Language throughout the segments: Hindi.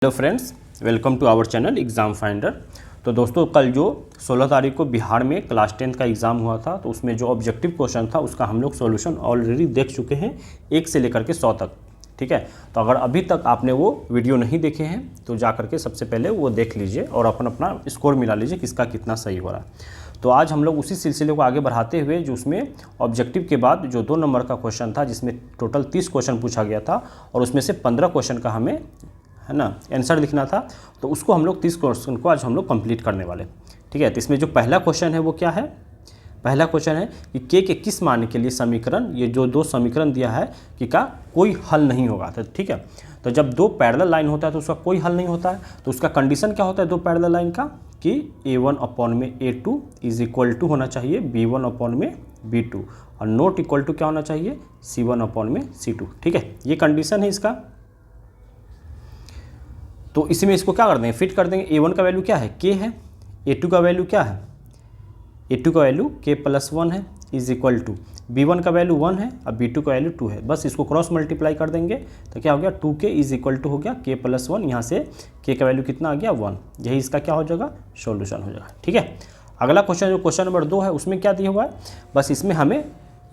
Hello friends, welcome to our channel exam finder. तो दोस्तों, कल जो 16 तारीख को बिहार में क्लास 10 का एग्ज़ाम हुआ था, तो उसमें जो ऑब्जेक्टिव क्वेश्चन था उसका हम लोग सॉल्यूशन ऑलरेडी देख चुके हैं 1 से लेकर के 100 तक। ठीक है, तो अगर अभी तक आपने वो वीडियो नहीं देखे हैं तो जा करके सबसे पहले वो देख लीजिए और अपना स्कोर मिला लीजिए किसका कितना सही हो रहा है। तो आज हम लोग उसी सिलसिले को आगे बढ़ाते हुए जो उसमें ऑब्जेक्टिव के बाद जो 2 नंबर का क्वेश्चन था, जिसमें टोटल 30 क्वेश्चन पूछा गया था और उसमें से 15 क्वेश्चन का हमें आंसर लिखना था, तो उसको हम लोग 30 क्वेश्चन को आज हम लोग कंप्लीट करने वाले। ठीक है, तो इसमें जो पहला क्वेश्चन है वो क्या है? पहला क्वेश्चन है कि के किस मान के लिए समीकरण, ये जो 2 समीकरण दिया है कि का कोई हल नहीं होगा। तो ठीक है, तो जब 2 पैरेलल लाइन होता है तो उसका कोई हल नहीं होता है, तो उसका कंडीशन क्या होता है 2 पैरेलल लाइन का कि a1/a2 इज इक्वल टू होना चाहिए b1/b2 और नॉट इक्वल टू क्या होना चाहिए c1/c2। ठीक है, ये कंडीशन है इसका। तो इसी में इसको क्या कर देंगे, फिट कर देंगे। a1 का वैल्यू क्या है, k है। a2 का वैल्यू क्या है, a2 का वैल्यू k+1 है इज इक्वल टू b1 का वैल्यू 1 है और b2 का वैल्यू 2 है। बस इसको क्रॉस मल्टीप्लाई कर देंगे तो क्या हो गया 2k इज इक्वल टू हो गया k+1। यहाँ से k का वैल्यू कितना आ गया 1। यही इसका क्या हो जाएगा, सॉल्यूशन हो जाएगा। ठीक है, अगला क्वेश्चन जो क्वेश्चन नंबर 2 है उसमें क्या दिया हुआ है, बस इसमें हमें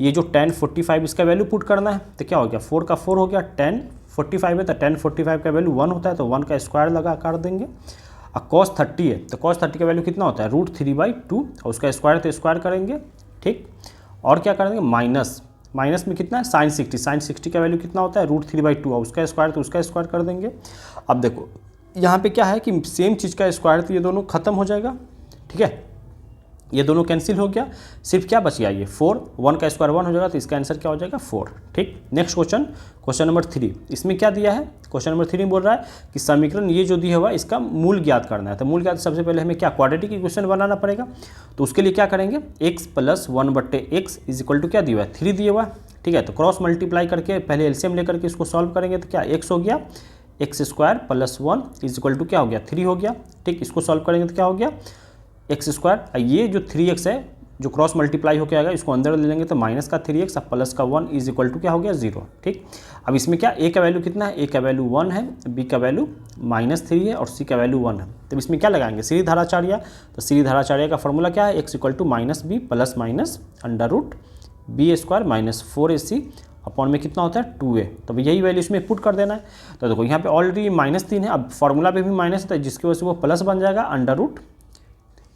ये जो tan 45 इसका वैल्यू पुट करना है। तो क्या हो गया 4 का 4 हो गया, tan 45 है तो tan 45 का वैल्यू 1 होता है तो 1 का स्क्वायर लगा कर देंगे। और cos 30 है तो cos 30 का वैल्यू कितना होता है √3/2 और उसका स्क्वायर तो स्क्वायर करेंगे। ठीक, और क्या करेंगे माइनस में कितना है sin 60 का वैल्यू कितना होता है √3/2 और उसका स्क्वायर तो उसका स्क्वायर कर देंगे। अब देखो यहाँ पे क्या है कि सेम चीज़ का स्क्वायर तो ये दोनों खत्म हो जाएगा। ठीक है, ये दोनों कैंसिल हो गया, सिर्फ क्या बच गया ये 4, 1 का स्क्वायर 1 हो जाएगा तो इसका आंसर क्या हो जाएगा 4। ठीक, नेक्स्ट क्वेश्चन नंबर 3। इसमें क्या दिया है, क्वेश्चन नंबर 3 बोल रहा है कि समीकरण ये जो दिया हुआ है इसका मूल ज्ञात करना है। तो मूल ज्ञात सबसे पहले हमें क्या क्वाड्रेटिक इक्वेशन बनाना पड़ेगा। तो उसके लिए क्या करेंगे x + 1/x is equal to क्या दिया हुआ है 3 दिया हुआ है। ठीक है, तो क्रॉस मल्टीप्लाई करके पहले एलसीएम लेकर के इसको सॉल्व करेंगे तो क्या x हो गया x² + 1 इज इक्वल टू क्या हो गया 3 हो गया। ठीक, इसको सॉल्व करेंगे तो क्या हो गया x², ये जो 3x है जो क्रॉस मल्टीप्लाई होकर आएगा इसको अंदर ले लेंगे तो माइनस का 3x और प्लस का 1 इज इक्वल टू क्या हो गया 0। ठीक, अब इसमें क्या a का वैल्यू कितना है, a का वैल्यू 1 है, b का वैल्यू -3 है और c का वैल्यू 1 है। तो इसमें क्या लगाएंगे सीधी धाराचार्य। तो सीधी धाराचार्य का फॉर्मूला क्या है x = -b plus minus √b² - 4ac upon में कितना होता है 2a। तो यही वैल्यू इसमें पुट कर देना है। तो देखो यहाँ पे ऑलरेडी -3 है, अब फॉर्मूला पे भी माइनस होता है जिसकी वजह से वो प्लस बन जाएगा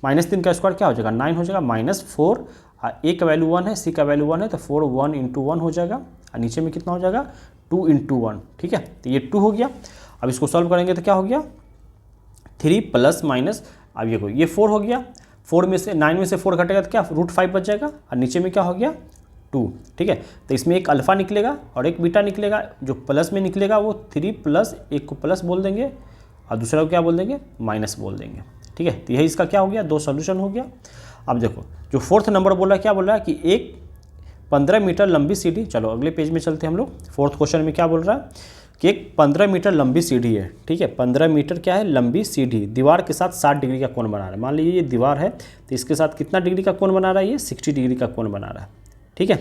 -3 का स्क्वायर क्या हो जाएगा 9 हो जाएगा -4। a का वैल्यू 1 है, c का वैल्यू 1 है तो 4 1 × 1 हो जाएगा और नीचे में कितना हो जाएगा 2 × 1। ठीक है, तो ये 2 हो गया। अब इसको सॉल्व करेंगे तो क्या हो गया 3 प्लस माइनस, अब ये 4 हो गया। 4 में से 9 में से 4 घटेगा तो क्या √5 बच जाएगा और नीचे में क्या हो गया 2। ठीक है, तो इसमें एक अल्फ़ा निकलेगा और एक बीटा निकलेगा। जो प्लस में निकलेगा वो 3 प्लस, एक को प्लस बोल देंगे और दूसरा को क्या बोल देंगे माइनस बोल देंगे। ठीक है, तो यही इसका क्या हो गया 2 सॉल्यूशन हो गया। अब देखो जो 4th नंबर बोल रहा है क्या बोल रहा है कि एक 15 मीटर लंबी सीढ़ी, चलो अगले पेज में चलते हैं हम लोग। 4th क्वेश्चन में क्या बोल रहा है कि एक 15 मीटर लंबी सीढ़ी है। ठीक है, 15 मीटर क्या है लंबी सीढ़ी, दीवार के साथ 60 डिग्री का कोण बना रहा है। मान लीजिए ये दीवार है तो इसके साथ कितना डिग्री का कोण बना रहा है, ये 60 डिग्री का कोण बना रहा है। ठीक है,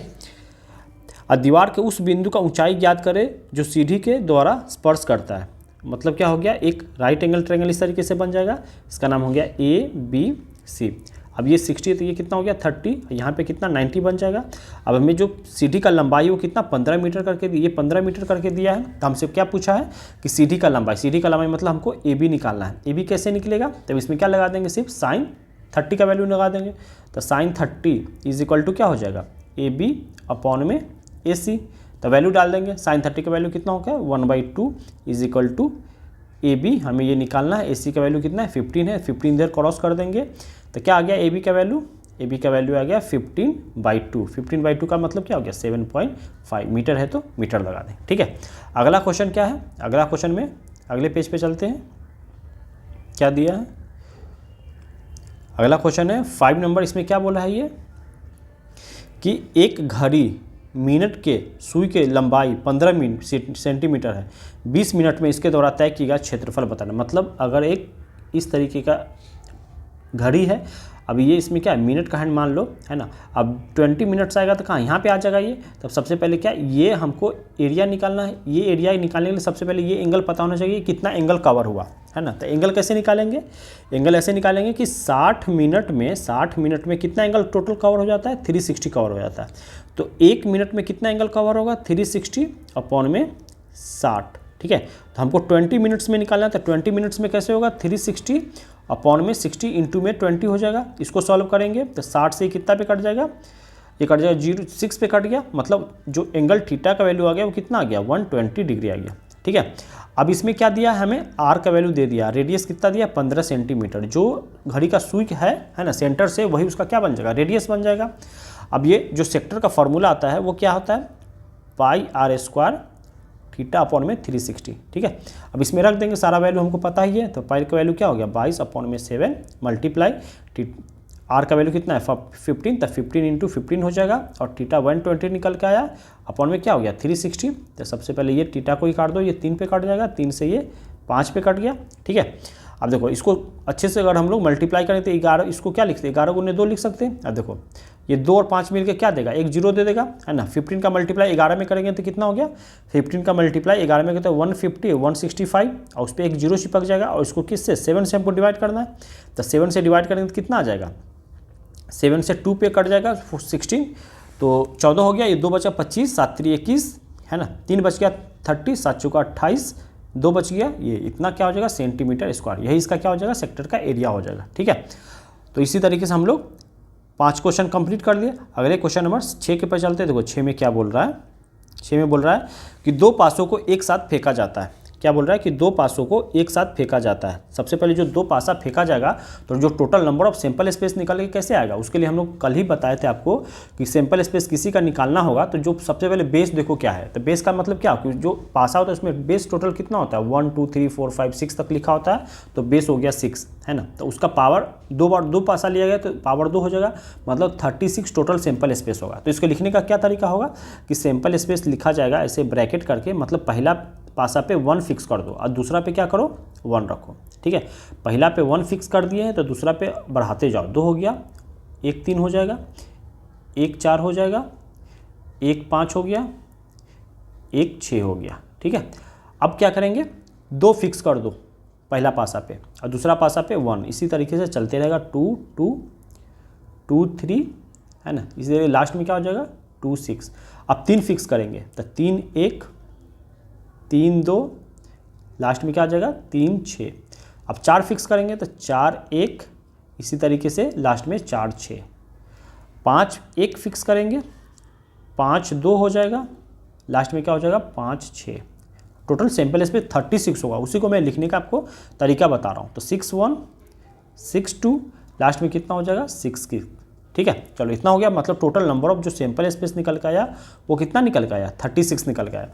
और दीवार के उस बिंदु का ऊंचाई ज्ञात करे जो सीढ़ी के द्वारा स्पर्श करता है। मतलब क्या हो गया एक राइट एंगल ट्रायंगल इस तरीके से बन जाएगा, इसका नाम हो गया ABC। अब ये 60 है तो ये कितना हो गया 30, यहाँ पे कितना 90 बन जाएगा। अब हमें जो सीढ़ी का लंबाई वो कितना 15 मीटर करके ये 15 मीटर करके दिया है। तो हमसे क्या पूछा है कि सीढ़ी का लंबाई मतलब हमको AB निकालना है। AB कैसे निकलेगा, तो इसमें क्या लगा देंगे सिर्फ sin 30 का वैल्यू लगा देंगे। तो sin 30 इज इक्वल टू क्या हो जाएगा AB अपॉन में AC। तो वैल्यू डाल देंगे, sin 30 का वैल्यू कितना हो गया 1/2 इज इक्वल टू AB, हमें ये निकालना है। AC का वैल्यू कितना है 15 है, 15 इधर क्रॉस कर देंगे तो क्या आ गया AB का वैल्यू, AB का वैल्यू आ गया 15/2। 15/2 का मतलब क्या हो गया 7.5 मीटर है तो मीटर लगा दें। ठीक है, अगला क्वेश्चन क्या है, अगला क्वेश्चन में अगले पेज पे चलते हैं क्या दिया है। अगला क्वेश्चन है 5 नंबर। इसमें क्या बोला है ये कि एक घड़ी मिनट के सुई के लंबाई 15 सेंटीमीटर है, 20 मिनट में इसके द्वारा तय किया गया क्षेत्रफल बताना। मतलब अगर एक इस तरीके का घड़ी है अब ये इसमें क्या है, मिनट का हैंड मान लो, है ना। अब 20 मिनट्स आएगा तो कहाँ, यहाँ पे आ जाएगा ये। तब सबसे पहले क्या, ये हमको एरिया निकालना है। ये एरिया निकालने के लिए सबसे पहले ये एंगल पता होना चाहिए, कितना एंगल कवर हुआ, है ना। तो एंगल कैसे निकालेंगे, एंगल ऐसे निकालेंगे कि 60 मिनट में कितना एंगल टोटल कवर हो जाता है, 360 कवर हो जाता है। तो 1 मिनट में कितना एंगल कवर होगा, 360 अपॉन में 60, ठीक है। तो हमको 20 मिनट्स में निकालना है, तो 20 मिनट्स में कैसे होगा, 360 अपॉन में 60 इंटू में 20 हो जाएगा। इसको सॉल्व करेंगे तो 60 से कितना पे कट जाएगा, ये कट जाएगा 0.6 पे कट गया, मतलब जो एंगल थीटा का वैल्यू आ गया वो कितना आ गया, 120 डिग्री आ गया, ठीक है। अब इसमें क्या दिया है हमें, आर का वैल्यू दे दिया, रेडियस कितना दिया, 15 सेंटीमीटर। जो घड़ी का सुई है ना, सेंटर से वही उसका क्या बन जाएगा, रेडियस बन जाएगा। अब ये जो सेक्टर का फॉर्मूला आता है वो क्या होता है, पाई आर स्क्वायर थीटा अपॉन में 360, ठीक है। अब इसमें रख देंगे, सारा वैल्यू हमको पता ही है। तो पाई का वैल्यू क्या हो गया, 22 अपॉन में 7 मल्टीप्लाई आर का वैल्यू कितना है 15, तो 15 इंटू 15 हो जाएगा, और थीटा 120 निकल के आया, अपॉन में क्या हो गया 360। तो सबसे पहले ये थीटा को ही काट दो, ये 3 पे कट जाएगा, 3 से ये 5 पे कट गया, ठीक है। अब देखो इसको अच्छे से अगर हम लोग मल्टीप्लाई करें तो 11, इसको क्या लिखते हैं, 11 गुने 2 लिख सकते हैं। अब देखो ये 2 और 5 मिलकर क्या देगा, एक जीरो दे देगा, है ना। 15 का मल्टीप्लाई 11 में करेंगे तो कितना हो गया, 15 का मल्टीप्लाई 11 में करते हैं 150, 165, और उस पर एक जीरो चिपक जाएगा, और इसको किससे, 7 से हमको डिवाइड करना है। तो 7 से डिवाइड करेंगे तो कितना आ जाएगा, 7 से 2 पे कट जाएगा 16, तो 14 हो गया, ये 2 बचा 25, 7 3 21, है ना, 3 बच गया 30, 7 चौका 28, 2 बच गया, ये इतना क्या हो जाएगा सेंटीमीटर स्क्वायर। यही इसका क्या हो जाएगा, सेक्टर का एरिया हो जाएगा, ठीक है। तो इसी तरीके से हम लोग 5 क्वेश्चन कंप्लीट कर लिए। अगले क्वेश्चन नंबर 6 के पर चलते हैं। देखो 6 में क्या बोल रहा है, 6 में बोल रहा है कि 2 पासों को एक साथ फेंका जाता है। क्या बोल रहा है कि 2 पासों को एक साथ फेंका जाता है। सबसे पहले जो 2 पासा फेंका जाएगा तो जो total number of sample space निकल के कैसे आएगा, उसके लिए हम लोग कल ही बताए थे आपको कि सैंपल स्पेस किसी का निकालना होगा तो जो सबसे पहले बेस देखो क्या है। तो बेस का मतलब क्या, कि जो पासा होता है उसमें बेस टोटल कितना होता है, 1 2 3 4 5 6 तक लिखा होता है, तो बेस हो गया 6, है ना। तो उसका पावर 2 पासा लिया गया तो पावर 2 हो जाएगा, मतलब 36 टोटल सैंपल स्पेस होगा। तो इसको लिखने का क्या तरीका होगा कि सैंपल स्पेस लिखा जाएगा ऐसे ब्रैकेट करके, मतलब पहला पासा पे 1 फिक्स कर दो और दूसरा पे क्या करो 1 रखो, ठीक है। पहला पे 1 फिक्स कर दिए हैं तो दूसरा पे बढ़ाते जाओ, 2 हो गया, 1 3 हो जाएगा, 1 4 हो जाएगा, 1 5 हो गया, 1 6 हो गया, ठीक है। अब क्या करेंगे, 2 फिक्स कर दो पहला पासा पे और दूसरा पासा पे 1, इसी तरीके से चलते रहेगा, 2 2 2 3, है ना। इसी तरह लास्ट में क्या हो जाएगा 2 6। अब 3 फिक्स करेंगे तो 3 1 3 2, लास्ट में क्या आ जाएगा 3 6। अब 4 फिक्स करेंगे तो 4 1, इसी तरीके से लास्ट में 4 6। 5 1 फिक्स करेंगे, 5 2 हो जाएगा, लास्ट में क्या हो जाएगा 5 6। टोटल सैंपल स्पेस 36 होगा, उसी को मैं लिखने का आपको तरीका बता रहा हूँ। तो 6 1 6 2, लास्ट में कितना हो जाएगा 6 की, ठीक है। चलो इतना हो गया, मतलब टोटल नंबर ऑफ जो सैंपल स्पेस निकल के आया वो कितना निकल के आया 36 निकल के आया।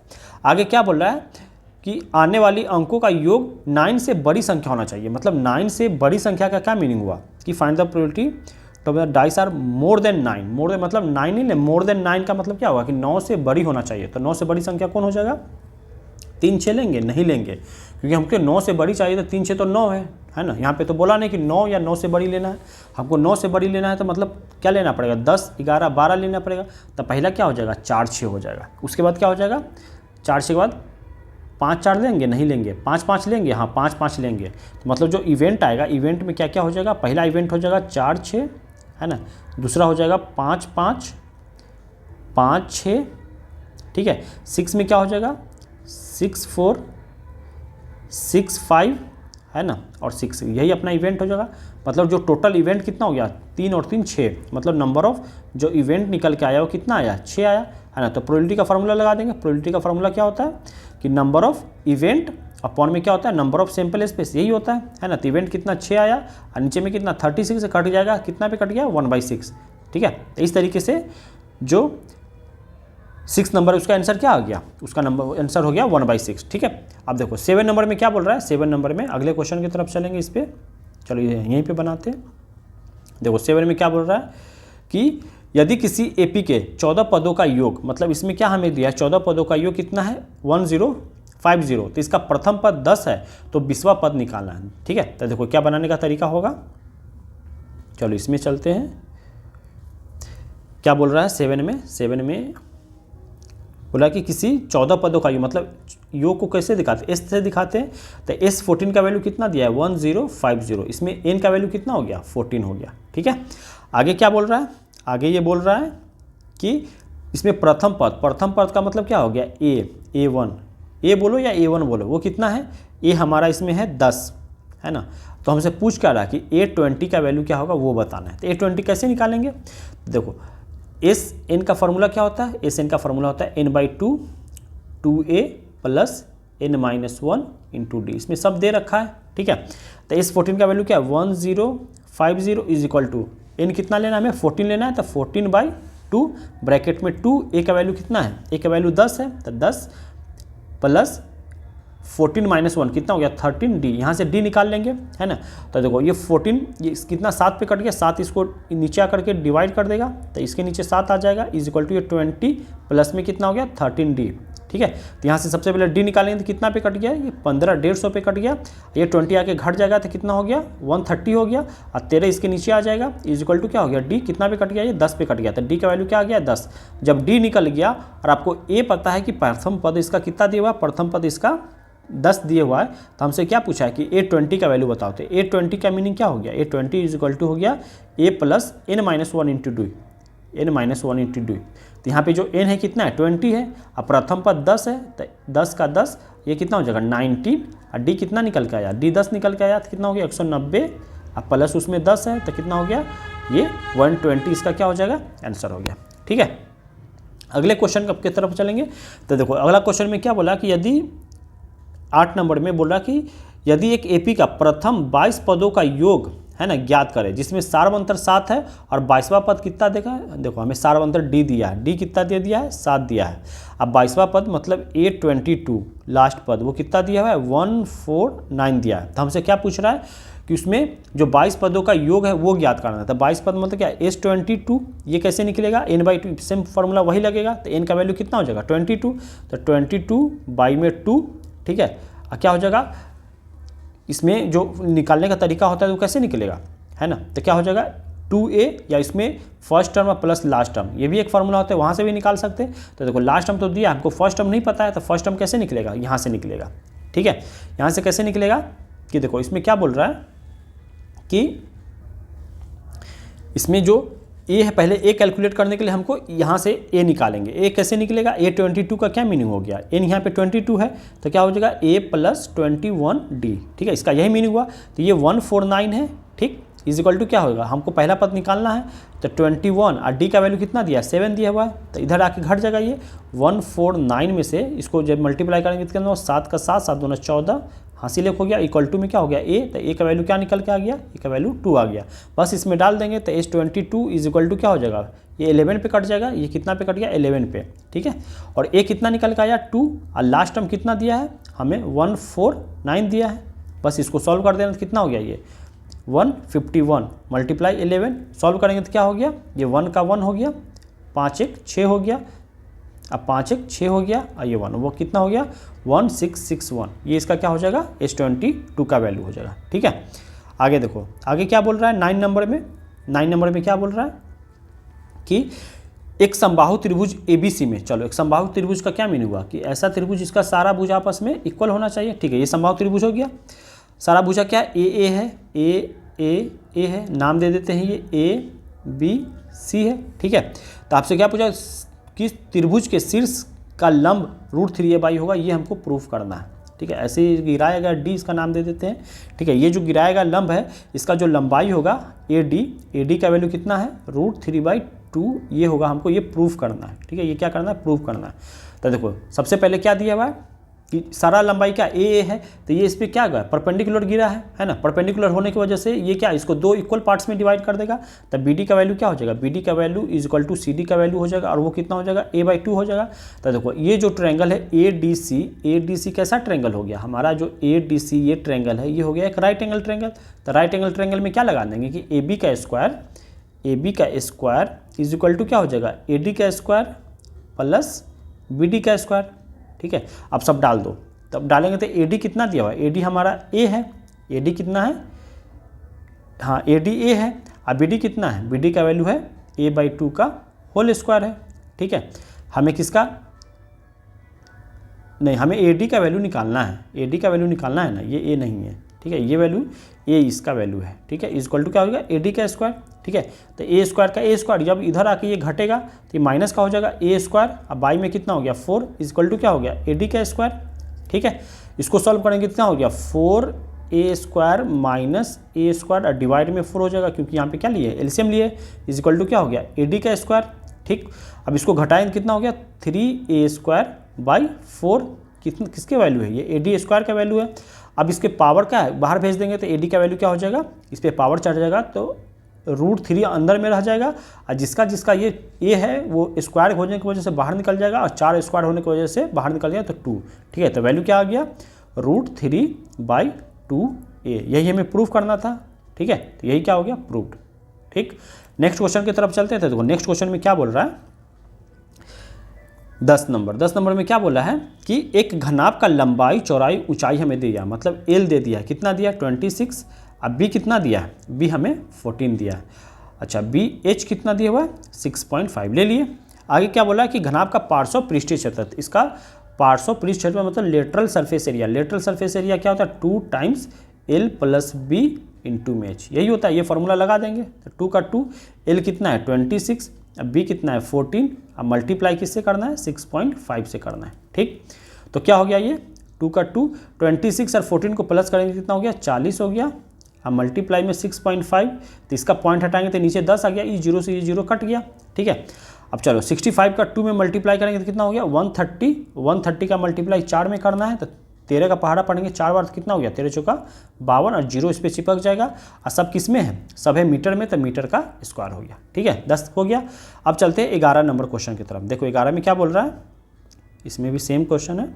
आगे क्या बोल रहा है कि आने वाली अंकों का योग 9 से बड़ी संख्या होना चाहिए। मतलब 9 से बड़ी संख्या का क्या मीनिंग हुआ कि find the probability two dice are more than 9, more than मतलब 9 नहीं, मोर देन 9 का मतलब क्या होगा कि 9 से बड़ी होना चाहिए। तो 9 से बड़ी संख्या कौन हो जाएगा, 3 6 लेंगे, नहीं लेंगे क्योंकि हमको 9 से बड़ी चाहिए, तो 3 6 तो 9 है ना। यहाँ पे तो बोला नहीं कि 9 या 9 से बड़ी लेना है, हमको 9 से बड़ी लेना है तो मतलब क्या लेना पड़ेगा 10 11 12 लेना पड़ेगा। तो पहला क्या हो जाएगा 4 6 हो जाएगा, उसके बाद क्या हो जाएगा 4 6 के बाद 5 4 लेंगे, नहीं लेंगे, 5 5 लेंगे, हाँ 5 5 लेंगे। तो मतलब जो इवेंट आएगा, इवेंट में क्या क्या हो जाएगा, पहला इवेंट हो जाएगा 4 6, है ना, दूसरा हो जाएगा 5 5 5 6, ठीक है। 6 में क्या हो जाएगा 6 4 6 5, है ना, और 6, यही अपना इवेंट हो जाएगा। मतलब जो टोटल इवेंट कितना हो गया 3 और 3 6, मतलब नंबर ऑफ जो इवेंट निकल के आया वो कितना आया 6 आया, है ना। तो प्रोबेबिलिटी का फार्मूला लगा देंगे। प्रोबेबिलिटी का फार्मूला क्या होता है कि नंबर ऑफ इवेंट अपॉन में क्या होता है नंबर ऑफ सैंपल स्पेस, यही होता है ना। तो इवेंट कितना 6 आया और नीचे में कितना 36 से कट जाएगा, कितना पे कट गया 1/6, ठीक है। तो इस तरीके से जो 6 नंबर उसका आंसर क्या आ गया, उसका नंबर आंसर हो गया 1/6, ठीक है। अब देखो 7 नंबर में क्या बोल रहा है, 7 नंबर में अगले क्वेश्चन की तरफ चलेंगे इस पर। चलो यहीं पे बनाते हैं। देखो 7 में क्या बोल रहा है कि यदि किसी एपी के 14 पदों का योग, मतलब इसमें क्या हमें दिया है 14 पदों का योग कितना है 1050, तो इसका प्रथम पद 10 है तो 20वां पद निकालना है, ठीक है। तो देखो क्या बनाने का तरीका होगा, चलो इसमें चलते हैं, क्या बोल रहा है 7 में बोला कि किसी 14 पदों का योग, मतलब योग को कैसे दिखाते हैं, एस से दिखाते हैं। तो S14 का वैल्यू कितना दिया है 1050, इसमें n का वैल्यू कितना हो गया 14 हो गया। ठीक है, आगे क्या बोल रहा है, आगे ये बोल रहा है कि इसमें प्रथम पद का मतलब क्या हो गया A1, ए बोलो या A1 बोलो, वो कितना है ए हमारा इसमें है 10 है ना। तो हमसे पूछ क्या रहा कि A20 का वैल्यू क्या होगा वो बताना है। तो A20 कैसे निकालेंगे, देखो एस एन का फॉर्मूला क्या होता है, एस एन का फॉर्मूला होता है n/2 2a plus n-1 into D, इसमें सब दे रखा है। ठीक है, तो S14 का वैल्यू क्या है 1050 इज इक्वल टू एन कितना लेना है हमें 14 लेना है, तो 14/2 ब्रैकेट में 2 ए का वैल्यू कितना है, ए का वैल्यू 10 है, तो 10 प्लस 14 - 1 कितना हो गया 13 डी, यहाँ से डी निकाल लेंगे है ना। तो देखो ये 14 ये कितना 7 पे कट गया, 7 इसको नीचे आकर के डिवाइड कर देगा, तो इसके नीचे 7 आ जाएगा इज इक्वल टू ये 20 प्लस में कितना हो गया 13 डी। ठीक है, तो यहाँ से सबसे पहले डी निकालेंगे तो कितना पे कट गया, ये 15 पे कट गया, ये 20 आके घट जाएगा तो कितना हो गया 130 हो गया, और 13 इसके नीचे आ जाएगा इज इक्वल टू क्या हो गया डी कितना पे कट गया, ये 10 पे कट गया, तो डी का वैल्यू क्या आ गया 10। जब डी निकल गया और आपको ए पता है कि प्रथम पद इसका कितना दिया हुआ, प्रथम पद इसका 10 दिए हुआ है, तो हमसे क्या पूछा है कि A20 का वैल्यू बताओ। तो A20 का मीनिंग क्या हो गया, A20 इज इक्वल टू हो गया A plus n-1 into D, n-1 into D. तो यहाँ पे जो n है कितना है 20 है, अब प्रथम पद 10 है, तो 10 का 10 ये कितना हो जाएगा 19, और डी कितना निकल के आया, डी 10 निकल के आया तो कितना हो गया 190, अब प्लस उसमें 10 है तो कितना हो गया ये 120, इसका क्या हो जाएगा आंसर हो गया। ठीक है, अगले क्वेश्चन की तरफ चलेंगे। तो देखो अगला क्वेश्चन में क्या बोला कि यदि 8 नंबर में बोला कि यदि एक एपी का प्रथम 22 पदों का योग है ना ज्ञात करें, जिसमें सार्वंतर 7 है और 22वां पद कितना देखा है, देखो हमें सार्वंतर डी दिया है, डी कितना दे दिया है 7 दिया है, अब 22वां पद मतलब A22 लास्ट पद वो कितना दिया हुआ है 149 दिया है। तो हमसे क्या पूछ रहा है कि उसमें जो 22 पदों का योग है वो ज्ञात करना है। तो 22 पद मतलब क्या S22, ये कैसे निकलेगा n/2, सेम फॉर्मूला वही लगेगा, तो n का वैल्यू कितना हो जाएगा 22, तो 22 बाई में 2। ठीक है, क्या हो जाएगा इसमें जो निकालने का तरीका होता है वो कैसे निकलेगा है ना, तो क्या हो जाएगा 2a या इसमें first term plus last term, ये भी एक फार्मूला होता है वहाँ से भी निकाल सकते हैं। तो देखो लास्ट टर्म तो दिया, हमको फर्स्ट टर्म नहीं पता है, तो फर्स्ट टर्म कैसे निकलेगा यहाँ से निकलेगा। ठीक है, यहाँ से कैसे निकलेगा कि देखो इसमें क्या बोल रहा है कि इसमें जो ए है, पहले ए कैलकुलेट करने के लिए हमको यहाँ से ए निकालेंगे। ए कैसे निकलेगा, A22 का क्या मीनिंग हो गया, एन यहाँ पे 22 है तो क्या हो जाएगा A प्लस 21D। ठीक है, इसका यही मीनिंग हुआ, तो ये 149 है। ठीक, इज इक्वल टू क्या होगा, हमको पहला पद निकालना है, तो 21 और डी का वैल्यू कितना दिया 7 दिया हुआ है, तो इधर आके घट जाएगा ये 149 में से इसको जब मल्टीप्लाई करेंगे तो कितना 7 का 7, 7 दूना 14, हासिल एक हो गया, इक्वल टू में क्या हो गया ए, तो ए का वैल्यू क्या निकल के आ गया, ए का वैल्यू 2 आ गया, बस इसमें डाल देंगे तो S22 इज इक्वल टू क्या हो जाएगा, ये 11 पे कट जाएगा, ये कितना पे कट गया 11 पे। ठीक है, और ए कितना निकल के आया 2, और लास्ट टर्म कितना दिया है हमें 149 दिया है, बस इसको सॉल्व कर देना तो कितना हो गया ये 151 मल्टीप्लाई 11, सॉल्व करेंगे तो क्या हो गया, ये 1 का 1 हो गया, 5 1 6 हो गया, अब 5 1 6 हो गया, और ये 1 वो कितना हो गया 1661, ये इसका क्या हो जाएगा S22 का वैल्यू हो जाएगा। ठीक है, आगे देखो आगे क्या बोल रहा है 9 नंबर में, 9 नंबर में क्या बोल रहा है कि एक समबाहु त्रिभुज ABC में, चलो एक समबाहु त्रिभुज का क्या मीनिंग हुआ कि ऐसा त्रिभुज जिसका सारा भुजा आपस में इक्वल होना चाहिए। ठीक है, ये समबाहु त्रिभुज हो गया, सारा भुजा क्या ए है, ए है, नाम दे देते हैं ये ABC है। ठीक है, तो आपसे क्या पूछा कि त्रिभुज के शीर्ष का लंब √3a होगा, ये हमको प्रूफ करना है। ठीक है, ऐसे ही गिराया गया डी, इसका नाम दे देते हैं। ठीक है, ये जो गिराया गया लंब है इसका जो लंबाई होगा AD का वैल्यू कितना है √3/2, ये होगा, हमको ये प्रूफ करना है। ठीक है, ये क्या करना है प्रूफ करना है। तो देखो सबसे पहले क्या दिया हुआ है कि सारा लंबाई क्या ए है, तो ये इस पर क्या गया परपेंडिकुलर गिरा है ना, परपेंडिकुलर होने की वजह से ये क्या इसको 2 इक्वल पार्ट्स में डिवाइड कर देगा, तब BD का वैल्यू क्या हो जाएगा, BD का value is equal to CD का वैल्यू हो जाएगा, और वो कितना हो जाएगा A/2 हो जाएगा। तो देखो ये जो ट्रायंगल है ADC कैसा ट्रायंगल हो गया हमारा, जो ADC ये ट्रायंगल है ये हो गया एक राइट एंगल ट्रायंगल। तो राइट एंगल ट्रायंगल में क्या लगा देंगे कि AB का स्क्वायर इज इक्वल टू क्या हो जाएगा AD का स्क्वायर प्लस BD का स्क्वायर। ठीक है, अब सब डाल दो, तब डालेंगे तो AD कितना दिया हुआ है, AD हमारा A है, AD कितना है, हाँ AD A है, अब बी डी कितना है, बी डी का वैल्यू है a/2 का होल स्क्वायर है। ठीक है, हमें किसका नहीं, हमें ए डी का वैल्यू निकालना है, ए डी का वैल्यू निकालना है ना, ये ए नहीं है। ठीक है, ये वैल्यू ए इसका वैल्यू है। ठीक है, इक्वल टू क्या होगा, ए डी का स्क्वायर। ठीक है, तो ए स्क्वायर का ए स्क्वायर जब इधर आके ये घटेगा तो ये माइनस का हो जाएगा ए स्क्वायर। अब बाई में कितना हो गया 4 इक्वल टू क्या हो गया ए डी का स्क्वायर। ठीक है, इसको सॉल्व करेंगे कितना हो गया 4a स्क्वायर माइनस ए स्क्वायर और डिवाइड में 4 हो जाएगा, क्योंकि यहाँ पे क्या लिए एलसीएम लिए, इक्वल टू क्या हो गया ए डी का स्क्वायर। ठीक, अब इसको घटाएंगे कितना हो गया 3a स्क्वायर बाई 4, किसके वैल्यू है ये ए डी स्क्वायर का वैल्यू है। अब इसके पावर क्या है, बाहर भेज देंगे तो ए डी का वैल्यू क्या हो जाएगा, इस पर पावर चढ़ जाएगा तो √3 अंदर में रह जाएगा, और जिसका जिसका ये ए है वो स्क्वायर होने की वजह से बाहर निकल जाएगा, और 4 स्क्वायर होने की वजह से बाहर निकल जाएगा तो 2। ठीक है, तो वैल्यू क्या आ गया √3/2a, यही हमें प्रूफ करना था। ठीक है, तो यही क्या हो गया प्रूफ्ड। ठीक, नेक्स्ट क्वेश्चन की तरफ चलते हैं। तो देखो नेक्स्ट क्वेश्चन में क्या बोल रहा है, 10 नंबर में क्या बोला है कि एक घनाभ का लंबाई चौड़ाई ऊंचाई हमें दिया, मतलब एल दे दिया है, कितना दिया 26। अब बी कितना दिया है, बी हमें 14 दिया है। अच्छा, बी एच कितना दिया हुआ है 6.5 ले लिए। आगे क्या बोला है कि घनाभ का पार्श्व पृष्ठीय क्षेत्र, इसका पार्श्व पृष्ठ क्षेत्र मतलब lateral surface area, lateral surface area क्या होता है 2 टाइम्स L + B × एच, यही होता है। ये फॉर्मूला लगा देंगे तो 2 का 2, L कितना है 26, अब बी कितना है 14, अब मल्टीप्लाई किससे करना है 6.5 से करना है। ठीक, तो क्या हो गया ये 2 का 2, 26 और 14 को प्लस करेंगे कितना हो गया 40 हो गया, अब मल्टीप्लाई में 6.5, तो इसका पॉइंट हटाएंगे तो नीचे 10 आ गया, ये 0 से ये 0 कट गया। ठीक है, अब चलो 65 का 2 में मल्टीप्लाई करेंगे तो कितना हो गया 130, 130 का मल्टीप्लाई 4 में करना है तो 13 का पहाड़ा पढ़ेंगे 4 बार तो कितना हो गया 13 चौका 52, और 0 इस पर चिपक जाएगा, और सब किस में है, सब है मीटर में, तो मीटर का स्क्वायर हो गया। ठीक है, 10 हो गया। अब चलते हैं 11 नंबर क्वेश्चन की तरफ। देखो 11 में क्या बोल रहा है, इसमें भी सेम क्वेश्चन है।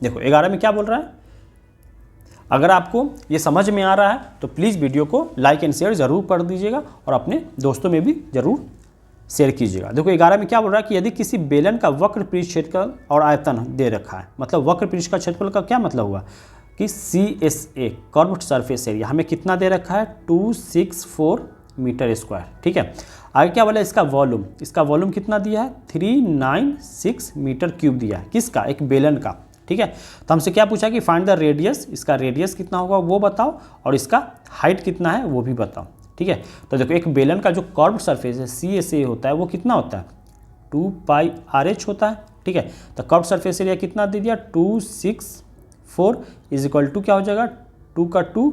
देखो 11 में क्या बोल रहा है, अगर आपको ये समझ में आ रहा है तो प्लीज़ वीडियो को लाइक एंड शेयर ज़रूर कर दीजिएगा और अपने दोस्तों में भी ज़रूर शेयर कीजिएगा। देखो 11 में क्या बोल रहा है कि यदि किसी बेलन का वक्र पृष्ठ क्षेत्रफल और आयतन दे रखा है, मतलब वक्र पृष्ठ का क्षेत्रफल का क्या मतलब हुआ कि CSA कर्व्ड सरफेस एरिया हमें कितना दे रखा है 264 मीटर स्क्वायर। ठीक है, आगे क्या बोला इसका वॉल्यूम, इसका वॉल्यूम कितना दिया है 396 मीटर क्यूब दिया है, किसका, एक बेलन का। ठीक है, तो हमसे क्या पूछा कि फाइंड द रेडियस, इसका रेडियस कितना होगा वो बताओ और इसका हाइट कितना है वो भी बताओ। ठीक है, तो देखो एक बेलन का जो कर्व्ड सरफेस है CSA होता है वो कितना होता है 2πRh होता है। ठीक है, तो कर्व्ड सरफेस एरिया कितना दे दिया 264 इक्वल टू क्या हो जाएगा 2 का 2,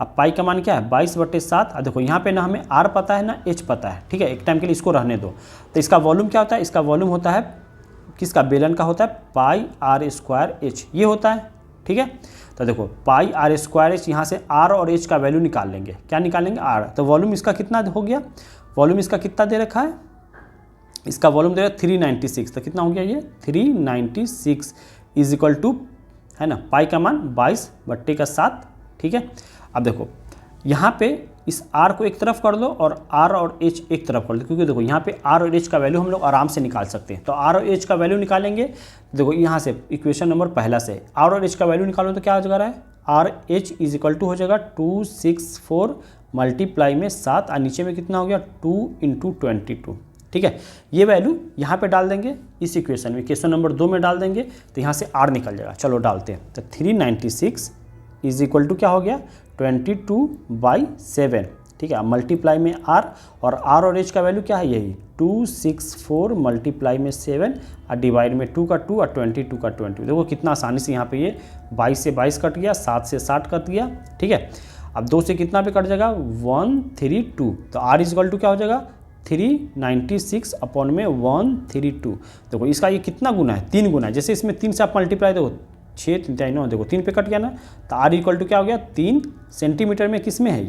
अब पाई का मान क्या है 22/7। अब देखो यहाँ पे ना हमें R पता है ना H पता है। ठीक है, एक टाइम के लिए इसको रहने दो। तो इसका वॉल्यूम क्या होता है, इसका वॉल्यूम होता है किसका, बेलन का होता है πr²h, ये होता है। ठीक है, तो देखो πr²h, यहाँ से r और h का वैल्यू निकाल लेंगे, क्या निकालेंगे r, तो वॉल्यूम इसका कितना हो गया, वॉल्यूम इसका कितना दे रखा है, इसका वॉल्यूम दे रहा है 396, तो कितना हो गया ये 396 इक्वल टू है ना पाई का मान 22/7। ठीक है, अब देखो यहाँ पे इस r को एक तरफ कर दो और r और h एक तरफ कर दो, क्योंकि देखो यहाँ पे r और h का वैल्यू हम लोग आराम से निकाल सकते हैं। तो r और h का वैल्यू निकालेंगे, देखो यहाँ से इक्वेशन नंबर पहला से r और h का वैल्यू निकालो तो क्या हो जाएगा RH इक्वल टू हो जाएगा 264 मल्टीप्लाई में 7 और नीचे में कितना हो गया 2 × 22। ठीक है, ये वैल्यू यहाँ पे डाल देंगे इस इक्वेशन में, क्वेश्चन नंबर 2 में डाल देंगे तो यहाँ से r निकल जाएगा। चलो डालते हैं, तो 396 इक्वल टू क्या हो गया 22/7। ठीक है, मल्टीप्लाई में r और h का वैल्यू क्या है यही 264 मल्टीप्लाई में 7 और डिवाइड में 2 का 2 और 22 का 20। देखो कितना आसानी से यहाँ पे ये 22 से 22 कट गया, 7 से 60 कट गया। ठीक है, अब 2 से कितना पे कट जाएगा 132, तो r इक्वल टू क्या हो जाएगा 396 अपॉन में 132। देखो इसका ये कितना गुना है 3 गुना है, जैसे इसमें 3 से आप मल्टीप्लाई देखो 6 3 9, देखो 3 पे कट गया ना, तो r इक्वल टू क्या हो गया 3 सेंटीमीटर में, किस में है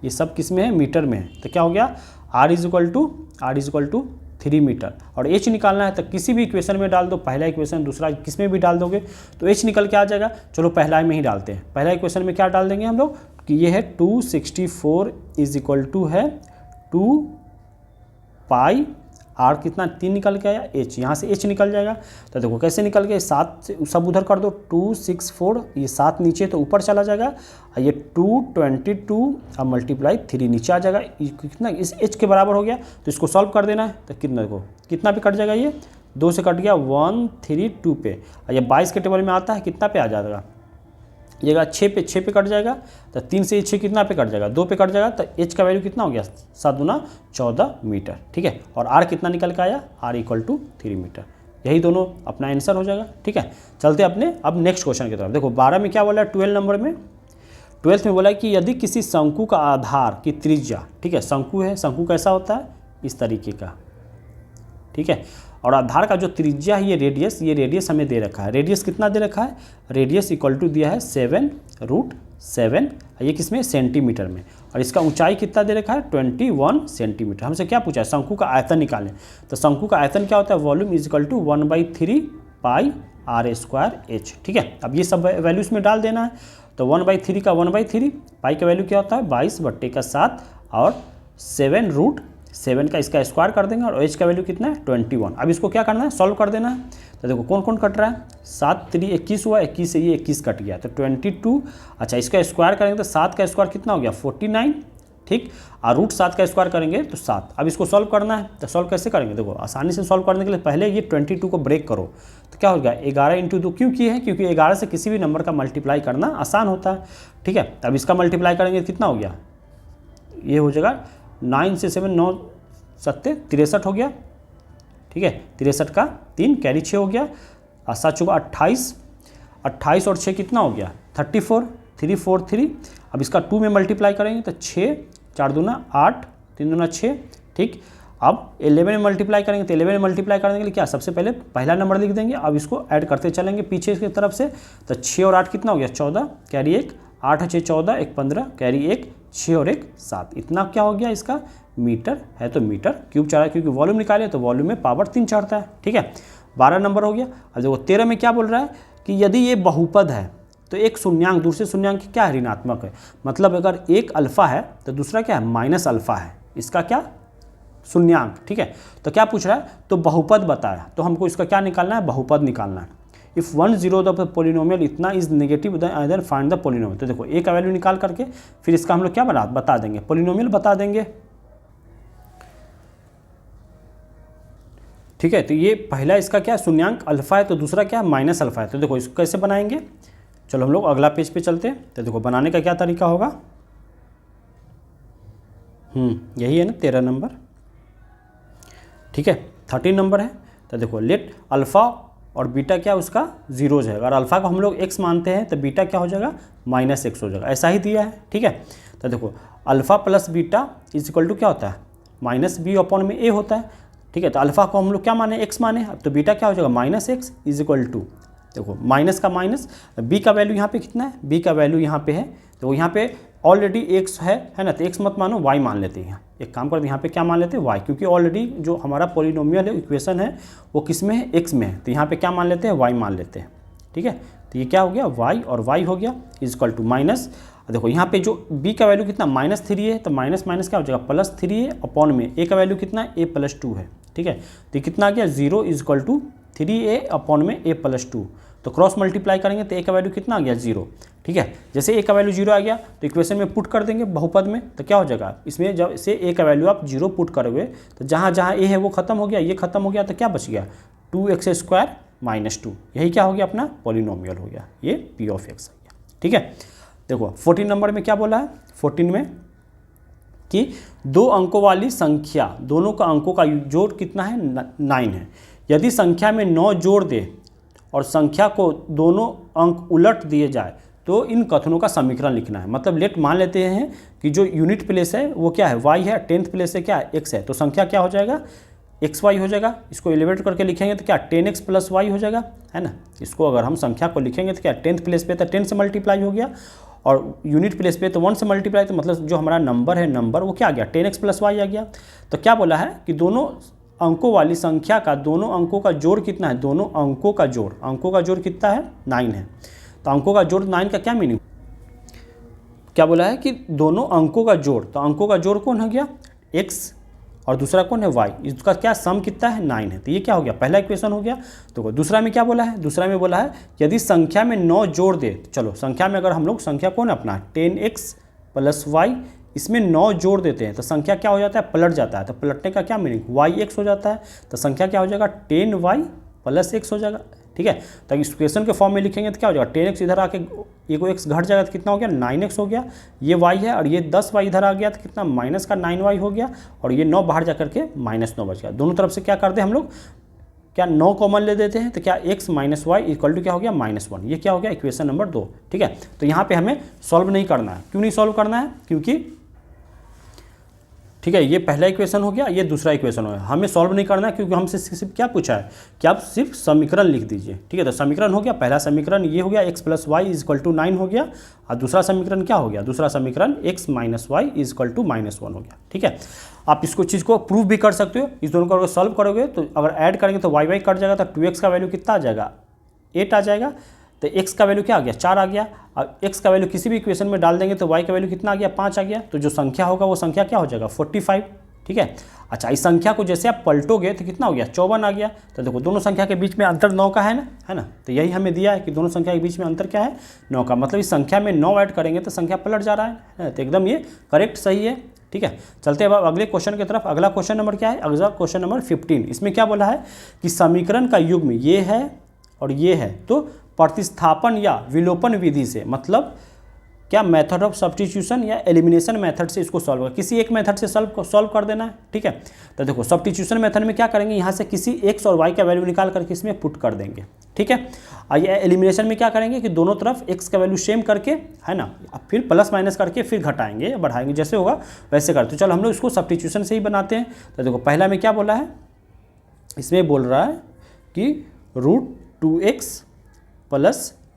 ये सब किस में है मीटर में है, तो क्या हो गया r इक्वल टू 3 मीटर। और h निकालना है तो किसी भी इक्वेशन में डाल दो, पहला इक्वेशन दूसरा किस में भी डाल दोगे तो h निकल के आ जाएगा। चलो पहला में ही डालते हैं, पहला इक्वेशन में क्या डाल देंगे हम लोग कि ये है 264 इक्वल टू है 2πr² आर कितना 3 निकल के आया, एच यहाँ से एच निकल जाएगा। तो देखो कैसे निकल गए, 7 से सब उधर कर दो, 2 6 4, ये 7 नीचे तो ऊपर चला जाएगा, और ये 222 अब मल्टीप्लाई 3 नीचे आ जाएगा, कितना इस एच के बराबर हो गया। तो इसको सॉल्व कर देना है, तो कितना देखो कितना पे कट जाएगा, ये 2 से कट गया 132 पे, और ये 22 के टेबल में आता है कितना पे आ जाएगा, ये 6 पे कट जाएगा। तो 3 से 6 कितना पे कट जाएगा, 2 पे कट जाएगा। तो एच का वैल्यू कितना हो गया, 7 दूना 14 मीटर, ठीक है। और आर कितना निकल के आया, आर इक्वल टू 3 मीटर। यही दोनों अपना आंसर हो जाएगा, ठीक है। चलते अपने अब नेक्स्ट क्वेश्चन की तरफ। देखो 12 में क्या बोला है, 12 नंबर में, 12th में बोला है कि यदि किसी शंकु का आधार की त्रिज्या, ठीक है, शंकु है, शंकु कैसा होता है इस तरीके का, ठीक है, और आधार का जो त्रिज्या है ये रेडियस हमें दे रखा है। रेडियस कितना दे रखा है, रेडियस इक्वल टू दिया है 7√7, ये किसमें सेंटीमीटर में, और इसका ऊंचाई कितना दे रखा है 21 सेंटीमीटर। हमसे क्या पूछा है, शंकु का आयतन निकालें। तो शंकु का आयतन क्या होता है, volume is equal to 1/3 pi r²h, ठीक है। अब ये सब वैल्यूज में डाल देना है। तो 1/3 का 1/3, पाई का वैल्यू क्या होता है 22/7, और 7√7 का इसका स्क्वायर कर देंगे, और h का वैल्यू कितना है 21। अब इसको क्या करना है, सॉल्व कर देना है। तो देखो कौन कौन कट रहा है, 7 3 21 हुआ, 21 से ये 21 कट गया तो 22। अच्छा इसका स्क्वायर करेंगे तो 7 का स्क्वायर कितना हो गया 49, ठीक, और √7 का स्क्वायर करेंगे तो 7। अब इसको सॉल्व करना है। तो सॉल्व कैसे करेंगे, देखो आसानी से सॉल्व करने के लिए पहले ये 22 को ब्रेक करो। तो क्या हो गया 11 × 2, क्यों किए हैं, क्योंकि 11 से किसी भी नंबर का मल्टीप्लाई करना आसान होता है, ठीक है। अब इसका मल्टीप्लाई करेंगे कितना हो गया, ये हो जाएगा 9 से 7 9 7 63 हो गया, ठीक है। 63 का 3 कैरी 6 हो गया, और 7 चौका 28, 28 और 6 कितना हो गया 34, 343। अब इसका 2 में मल्टीप्लाई करेंगे तो 6 4 दूना 8, 3 दूना 6, ठीक। अब 11 में मल्टीप्लाई करेंगे तो 11 में मल्टीप्लाई करने के लिए क्या, सबसे पहले पहला नंबर लिख देंगे। अब इसको ऐड करते चलेंगे पीछे की तरफ से। तो 6 और 8 कितना हो गया 14, कैरी 1, 8 6 14, 1 15, कैरी 1, 6 और 1 7, इतना क्या हो गया इसका मीटर है। तो मीटर क्यूब चढ़ा है, क्योंकि वॉल्यूम निकाले तो वॉल्यूम में पावर 3 चढ़ता है, ठीक है। 12 नंबर हो गया। अब देखो 13 में क्या बोल रहा है कि यदि ये बहुपद है तो एक शून्यांक दूसरे शून्यांक क्या है, ऋणात्मक है। मतलब अगर एक अल्फा है तो दूसरा क्या है माइनस अल्फा है, इसका क्या शून्यांक, ठीक है। तो क्या पूछ रहा है, तो बहुपद बताया, तो हमको इसका क्या निकालना है, बहुपद निकालना है। इफ़ 1 0 द पोलिनोमियल इतना is negative then find the polynomial. तो देखो ए का वैल्यू निकाल करके फिर इसका हम लोग क्या बता देंगे, पोलिनोमियल बता देंगे, ठीक है। तो ये पहला इसका क्या शून्यांक अल्फा है, तो दूसरा क्या माइनस अल्फा है। तो देखो इसको कैसे बनाएंगे, चलो हम लोग अगला पेज पे चलते हैं। तो देखो बनाने का क्या तरीका होगा, यही है ना 13 नंबर, ठीक है। 13 नंबर है। तो देखो लेट अल्फ़ा और बीटा क्या उसका जीरोज है। अगर अल्फ़ा को हम लोग x मानते हैं तो बीटा क्या हो जाएगा -x हो जाएगा, ऐसा ही दिया है, ठीक है। तो देखो alpha plus beta is equal to क्या होता है -b/a होता है, ठीक है। तो अल्फ़ा को हम लोग क्या माने x माने, अब तो बीटा क्या हो जाएगा -x इज इक्वल टू, देखो माइनस का माइनस, बी का वैल्यू यहाँ पे कितना है, बी का वैल्यू यहाँ पे है, तो यहाँ पे ऑलरेडी x है ना, तो x मत मानो y मान लेते हैं। यहाँ एक काम करते हैं, यहाँ पे क्या मान लेते हैं y, क्योंकि ऑलरेडी जो हमारा पॉलिनोमियल है इक्वेशन है वो किस में है x में है, तो यहाँ पे क्या मान लेते हैं y मान लेते हैं, ठीक है। तो ये क्या हो गया y और y हो गया इज इक्वल टू माइनस, देखो यहाँ पे जो b का वैल्यू कितना -3 है, तो माइनस माइनस क्या हो जाएगा +3 है, अपॉन में a का वैल्यू कितना है a+2 है, ठीक है। तो ये कितना आ गया 0 is equal to 3a upon में a+2, तो क्रॉस मल्टीप्लाई करेंगे तो a का वैल्यू कितना आ गया 0, ठीक है। जैसे a का वैल्यू 0 आ गया तो इक्वेशन में पुट कर देंगे बहुपद में, तो क्या हो जाएगा इसमें जब से a का वैल्यू आप 0 पुट करोगे तो जहाँ जहाँ a है वो खत्म हो गया, ये खत्म हो गया, तो क्या बच गया 2x² - 2, यही क्या हो गया अपना पॉलिनोमियल हो गया, ये p ऑफ x हो गया, ठीक है। देखो 14 नंबर में क्या बोला है, 14 में कि 2 अंकों वाली संख्या दोनों का अंकों का जोड़ कितना है 9 है। यदि संख्या में 9 जोड़ दे और संख्या को दोनों अंक उलट दिए जाए तो इन कथनों का समीकरण लिखना है। मतलब लेट मान लेते हैं कि जो यूनिट प्लेस है वो क्या है y है, 10th प्लेस है क्या है x है, तो संख्या क्या हो जाएगा xy हो जाएगा। इसको एलिवेट करके लिखेंगे तो क्या 10x + y हो जाएगा, है ना। इसको अगर हम संख्या को लिखेंगे तो क्या 10th प्लेस पे तो 10 से मल्टीप्लाई हो गया, और यूनिट प्लेस पे तो 1 से मल्टीप्लाई, तो मतलब जो हमारा नंबर है नंबर वो क्या आ गया 10x + y आ गया। तो क्या बोला है कि दोनों अंकों वाली संख्या का दोनों अंकों का जोड़ कितना है, दोनों अंकों का जोड़ कितना है 9 है। तो अंकों का जोड़ 9 का क्या मीनिंग, क्या बोला है कि दोनों अंकों का जोड़, तो अंकों का जोड़ कौन हो गया x और दूसरा कौन है वाई, इसका क्या सम कितना है 9 है। तो ये क्या हो गया, पहला इक्वेशन हो गया। तो दूसरा में क्या बोला है, दूसरा में बोला है यदि संख्या में 9 जोड़ दे, चलो संख्या में अगर हम लोग संख्या कौन है अपना 10x + y, इसमें 9 जोड़ देते हैं तो संख्या क्या हो जाता है, पलट जाता है। तो पलटने का क्या मीनिंग, yx हो जाता है। तो संख्या क्या हो जाएगा 10y + x हो जाएगा, ठीक है। तो इस इक्वेशन के फॉर्म में लिखेंगे तो क्या हो जाएगा 10x इधर आके एक x घट जाएगा तो कितना हो गया 9x हो गया, ये y है, और ये 10y इधर आ गया तो कितना माइनस का 9y हो गया, और ये 9 बाहर जा करके -9 बच गया। दोनों तरफ से क्या करते हैं हम लोग, क्या 9 कॉमन ले देते हैं, तो क्या x - y = क्या हो गया -1। ये क्या हो गया इक्वेशन नंबर 2, ठीक है। तो यहाँ पे हमें सॉल्व नहीं करना है। क्यों नहीं सॉल्व करना है, क्योंकि ठीक है ये पहला इक्वेशन हो गया, ये दूसरा इक्वेशन हो गया, हमें सॉल्व नहीं करना है क्योंकि हमसे सिर्फ क्या पूछा है कि आप सिर्फ समीकरण लिख दीजिए, ठीक है। तो समीकरण हो गया, पहला समीकरण ये हो गया x + y = 9 हो गया, और दूसरा समीकरण क्या हो गया, दूसरा समीकरण x - y = -1 हो गया, ठीक है। आप इसको चीज़ को प्रूव भी कर सकते हो, इस दोनों को अगर सॉल्व करोगे तो अगर ऐड करेंगे तो y कट जाएगा, तो 2x का वैल्यू कितना आ जाएगा 8 आ जाएगा, तो x का वैल्यू क्या आ गया 4 आ गया, और x का वैल्यू किसी भी इक्वेशन में डाल देंगे तो y का वैल्यू कितना आ गया 5 आ गया, तो जो संख्या होगा वो संख्या क्या हो जाएगा 45, ठीक है। अच्छा इस संख्या को जैसे आप पलटोगे तो कितना हो गया 54 आ गया। तो देखो दोनों संख्या के बीच में अंतर 9 का है ना, तो यही हमें दिया है कि दोनों संख्या के बीच में अंतर क्या है 9 का, मतलब इस संख्या में 9 ऐड करेंगे तो संख्या पलट जा रहा है, तो एकदम ये करेक्ट सही है, ठीक है। चलते हैं अब अगले क्वेश्चन की तरफ। अगला क्वेश्चन नंबर क्या है, अगला क्वेश्चन नंबर 15। इसमें क्या बोला है कि समीकरण का युग्म ये है और ये है, तो प्रतिस्थापन या विलोपन विधि से, मतलब क्या मेथड ऑफ सब्स्टिट्यूशन या एलिमिनेशन मेथड से इसको सॉल्व कर, किसी एक मेथड से सॉल्व कर देना है, ठीक है। तो देखो सब्स्टिट्यूशन मेथड में क्या करेंगे, यहाँ से किसी x और y का वैल्यू निकाल करके इसमें पुट कर देंगे, ठीक है। और ये एलिमिनेशन में क्या करेंगे कि दोनों तरफ x का वैल्यू सेम करके, है ना, फिर प्लस माइनस करके फिर घटाएंगे बढ़ाएंगे, जैसे होगा वैसे करते। तो चलो हम लोग इसको सब्स्टिट्यूशन से ही बनाते हैं। तो देखो पहला में क्या बोला है, इसमें बोल रहा है कि √2x +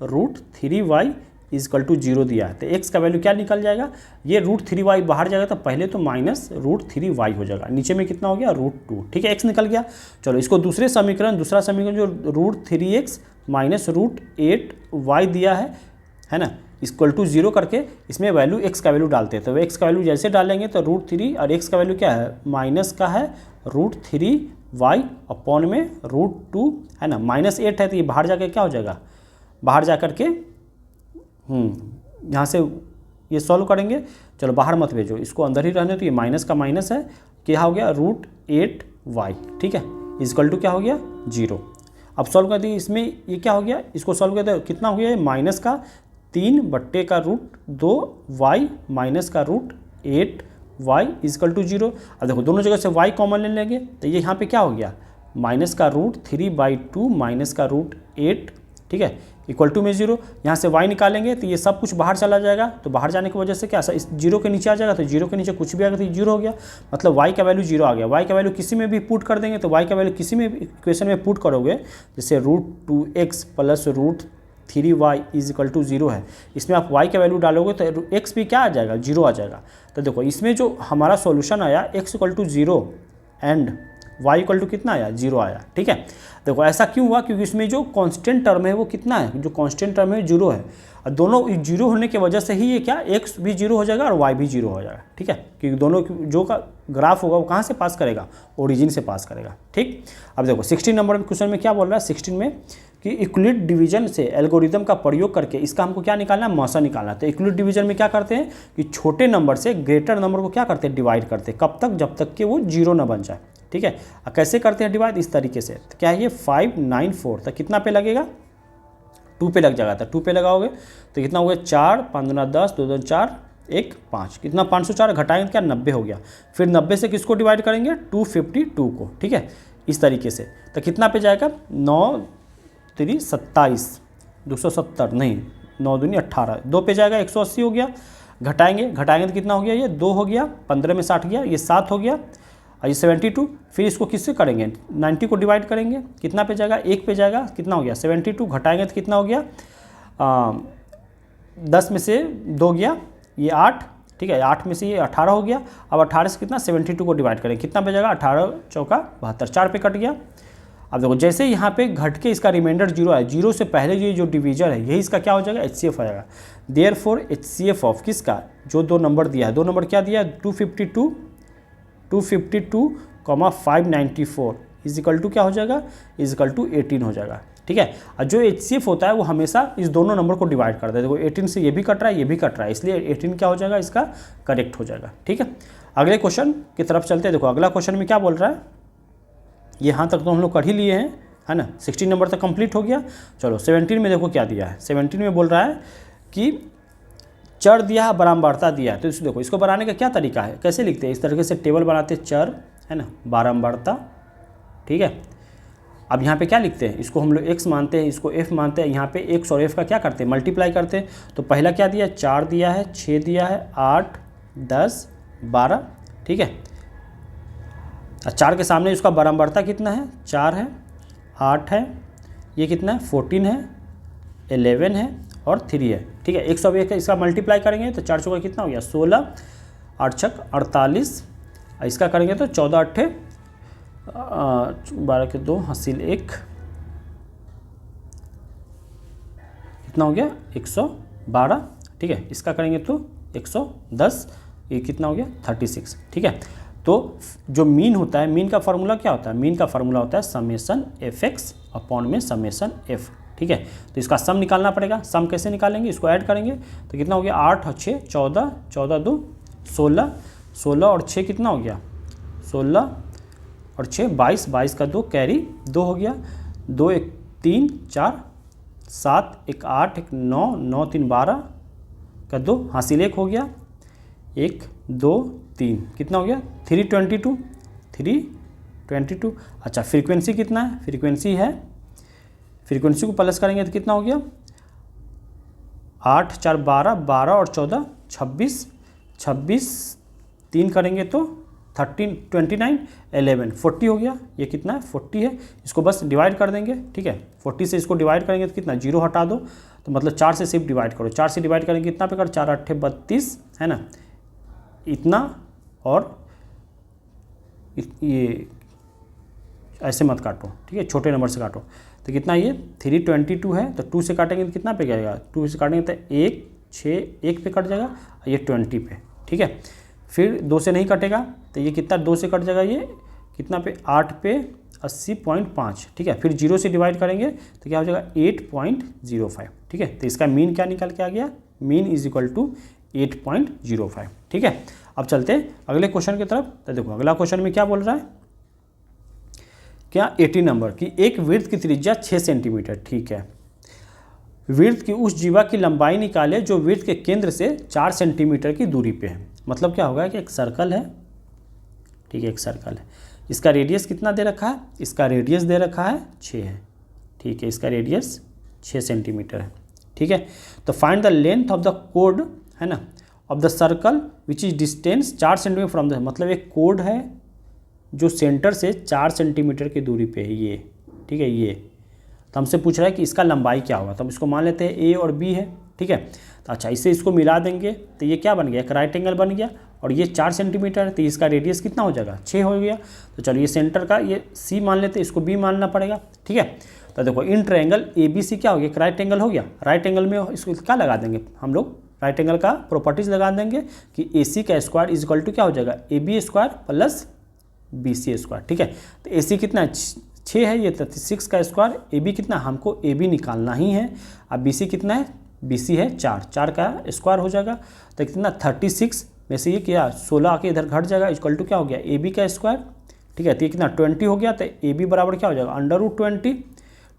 √3y = 0 दिया है, तो x का वैल्यू क्या निकल जाएगा, ये √3y बाहर जाएगा तो पहले तो -√3y हो जाएगा, नीचे में कितना हो गया √2, ठीक है, x निकल गया। चलो इसको दूसरा समीकरण जो √3x - √8y दिया है ना, = 0 करके इसमें वैल्यू x का वैल्यू डालते हैं। तो x का वैल्यू जैसे डालेंगे तो √3 और x का वैल्यू क्या है माइनस का है √3y अपॉन में √2 है ना, -8 है तो ये बाहर जाके क्या हो जाएगा, बाहर जा करके यहाँ से ये सॉल्व करेंगे। चलो बाहर मत भेजो, इसको अंदर ही रहने, तो ये माइनस का माइनस है, क्या हो गया √8y, ठीक है, = क्या हो गया 0। अब सॉल्व कर दिए, इसमें ये क्या हो गया, इसको सॉल्व करते कितना हो गया माइनस का 3/√2y माइनस का √8y = 0। अब देखो दोनों जगह से y कॉमन ले लेंगे तो ये यहाँ पे क्या हो गया -√3/2 माइनस का √8, ठीक है, = में 0। यहाँ से y निकालेंगे तो ये सब कुछ बाहर चला जाएगा, तो बाहर जाने की वजह से क्या इस 0 के नीचे आ जाएगा, तो 0 के नीचे कुछ भी आएगा तो 0 हो गया, मतलब y का वैल्यू 0 आ गया। y का वैल्यू किसी में भी पुट कर देंगे, तो y का वैल्यू किसी में भी इक्वेशन में पुट करोगे, जैसे √2x + √3y = 0 है, इसमें आप y का वैल्यू डालोगे तो x भी क्या आ जाएगा 0 आ जाएगा। तो देखो इसमें जो हमारा सॉल्यूशन आया x = 0 एंड y = कितना आया 0 आया, ठीक है। देखो ऐसा क्यों हुआ, क्योंकि इसमें जो कांस्टेंट टर्म है वो कितना है, जो कांस्टेंट टर्म है 0 है, और दोनों 0 होने की वजह से ही ये क्या x भी 0 हो जाएगा और y भी 0 हो जाएगा, ठीक है, क्योंकि दोनों जो का ग्राफ होगा वो कहाँ से पास करेगा, ओरिजिन से पास करेगा, ठीक। अब देखो 16 नंबर क्वेश्चन में क्या बोल रहा है, 16 में कि यूक्लिड डिवीजन से एल्गोरिदम का प्रयोग करके इसका हमको क्या निकालना है, मौसा निकालना है। तो यूक्लिड डिवीजन में क्या करते हैं कि छोटे नंबर से ग्रेटर नंबर को क्या करते हैं, डिवाइड करते हैं, कब तक, जब तक कि वो 0 ना बन जाए, ठीक है। कैसे करते हैं डिवाइड, इस तरीके से, तो क्या है ये 5 9 4, तो कितना पे लगेगा 2 पे लग जाएगा, तो 2 पे लगाओगे तो कितना हो गया 4 15 10 2 2 4 1 5, कितना 504 घटाएंगे क्या 90 हो गया। फिर 90 से किसको डिवाइड करेंगे 252 को, ठीक है, इस तरीके से, तो कितना पे जाएगा 9 3 27 270 नहीं 9 दूनी 18, 2 पे जाएगा 180 हो गया। घटाएंगे तो कितना हो गया, ये 2 हो गया, 15 में 60 गया, ये 7 हो गया, और ये 72। फिर इसको किससे करेंगे 90 को डिवाइड करेंगे, कितना पे जाएगा 1 पे जाएगा, कितना हो गया 72। घटाएंगे तो कितना हो गया 10 में से 2 गया, ये 8, ठीक है, 8 में से ये 18 हो गया। अब 18 से कितना 72 को डिवाइड करेंगे, कितना पे जाएगा 18 चौका 72, 4 पे कट गया। अब देखो जैसे यहाँ पे घट के इसका रिमाइंडर 0 है, 0 से पहले ये जो डिवीजर है यही इसका क्या हो जाएगा HCF आ जाएगा। देयरफॉर HCF ऑफ किसका, जो 2 नंबर दिया है, 2 नंबर क्या दिया है 252 252,594 इजिकल टू क्या हो जाएगा, इजिकल टू 18 हो जाएगा। ठीक है, और जो HCF होता है वो हमेशा इस दोनों नंबर को डिवाइड करता है। देखो 18 से ये भी कट रहा है, ये भी कट रहा है, इसलिए 18 क्या हो जाएगा, इसका करेक्ट हो जाएगा। ठीक है, अगले क्वेश्चन की तरफ चलते हैं। देखो अगला क्वेश्चन में क्या बोल रहा है, यहाँ तक तो हम लोग कर ही लिए हैं, है ना, 16 नंबर तक कंप्लीट हो गया। चलो 17 में देखो क्या दिया है। 17 में बोल रहा है कि चर दिया है, बारंबारता दिया है। तो देखो इसको बनाने का क्या तरीका है, कैसे लिखते हैं, इस तरीके से टेबल बनाते हैं, चर है ना, बारंबारता। ठीक है, अब यहाँ पे क्या लिखते हैं, इसको हम लोग x मानते हैं, इसको f मानते हैं। यहाँ पे x और f का क्या करते हैं, मल्टीप्लाई करते हैं। तो पहला क्या दिया है, 4 दिया है, 6 दिया है, 8, 10, 12। ठीक है, 4 के सामने उसका बारंबारता कितना है, 4 है, 8 है, ये कितना है, 14 है, 11 है और 3 है। ठीक है, 101 इसका मल्टीप्लाई करेंगे तो 4 चौका कितना हो गया, 16, 8 छक 48, इसका करेंगे तो 14 अट्ठे 12 के 2 हासिल 1, कितना हो गया, 112। ठीक है, इसका करेंगे तो 110, ये कितना हो गया, 36। ठीक है, तो जो मीन होता है, मीन का फार्मूला क्या होता है, मीन का फार्मूला होता है समेशन fx अपॉन में समेशन f। ठीक है, तो इसका सम निकालना पड़ेगा। सम कैसे निकालेंगे, इसको ऐड करेंगे तो कितना हो गया, 8 और 6 14, 14 2 16, 16 और 6 कितना हो गया, 16 और 6 22, 22 का 2 कैरी 2 हो गया, 2 1 3 4 7 1 8 1 9 9 3 12 का 2 हासिल 1 हो गया, 1 2 3 कितना हो गया, 322, 322। अच्छा फ्रीक्वेंसी कितना है, फ्रीक्वेंसी है, फ्रीक्वेंसी को प्लस करेंगे तो कितना हो गया, 8 4 12, 12 और 14 26, 26 3 करेंगे तो 13 29 11 40 हो गया। ये कितना है, 40 है, इसको बस डिवाइड कर देंगे। ठीक है, 40 से इसको डिवाइड करेंगे तो कितना, 0 हटा दो, तो मतलब 4 से सिर्फ डिवाइड करो, 4 से डिवाइड करेंगे कितना पे कर, 4 8 32 है ना, इतना। और ये ऐसे मत काटो, ठीक है, छोटे नंबर से काटो, तो कितना, ये 322 है, तो 2 से काटेंगे तो कितना पे जाएगा, 2 से काटेंगे तो 1 6 1 पे कट जाएगा, ये 20 पे। ठीक है, फिर 2 से नहीं कटेगा तो ये कितना, 2 से कट जाएगा, ये कितना पे, 8 पे 80.5। ठीक है, फिर 0 से डिवाइड करेंगे तो क्या हो जाएगा, 8.05। ठीक है, तो इसका मीन क्या निकल के आ गया, मीन इज इक्वल टू 8.05। ठीक है, अब चलते हैं अगले क्वेश्चन की तरफ। तो देखो अगला क्वेश्चन में क्या बोल रहा है, क्या 80 नंबर की एक वृत्त की त्रिज्या 6 सेंटीमीटर। ठीक है, वृत्त की उस जीवा की लंबाई निकाले जो वृत्त के केंद्र से 4 सेंटीमीटर की दूरी पे है। मतलब क्या होगा कि एक सर्कल है, ठीक है, एक सर्कल है, इसका रेडियस कितना दे रखा है, इसका रेडियस दे रखा है 6 है। ठीक है, इसका रेडियस 6 सेंटीमीटर है। ठीक है, तो find the length of the code, है ना, of the circle which is distance 4 centimetre from the, मतलब एक कोड है जो सेंटर से 4 सेंटीमीटर की दूरी पे है ये। ठीक है, ये तो हमसे पूछ रहा है कि इसका लंबाई क्या होगा, तो हम इसको मान लेते हैं ए और बी है। ठीक है, तो अच्छा इससे इसको मिला देंगे तो ये क्या बन गया, एक राइट एंगल बन गया, और ये 4 सेंटीमीटर है तो इसका रेडियस कितना हो जाएगा, 6 हो गया। तो चलो ये सेंटर का ये सी मान लेते हैं, इसको बी मानना पड़ेगा। ठीक है, तो देखो इन ट्रायंगल ए बी सी क्या हो गया, एक राइट एंगल हो गया। राइट एंगल में इसको क्या लगा देंगे हम लोग, राइट एंगल का प्रॉपर्टीज लगा देंगे कि ए सी का स्क्वायर इज इक्वल टू क्या हो जाएगा, A B square plus B C square. ठीक है, तो ए सी कितना है, 6 है, ये 36 का स्क्वायर, ए बी कितना, हमको ए बी निकालना ही है। अब बी सी कितना है, बी सी है 4, 4 का स्क्वायर हो जाएगा, तो कितना 36 में से ये क्या 16 आके इधर घट जाएगा, इक्वल टू क्या हो गया, ए बी का स्क्वायर। ठीक है, तो ये कितना 20 हो गया, तो ए बी बराबर क्या हो जाएगा, √20।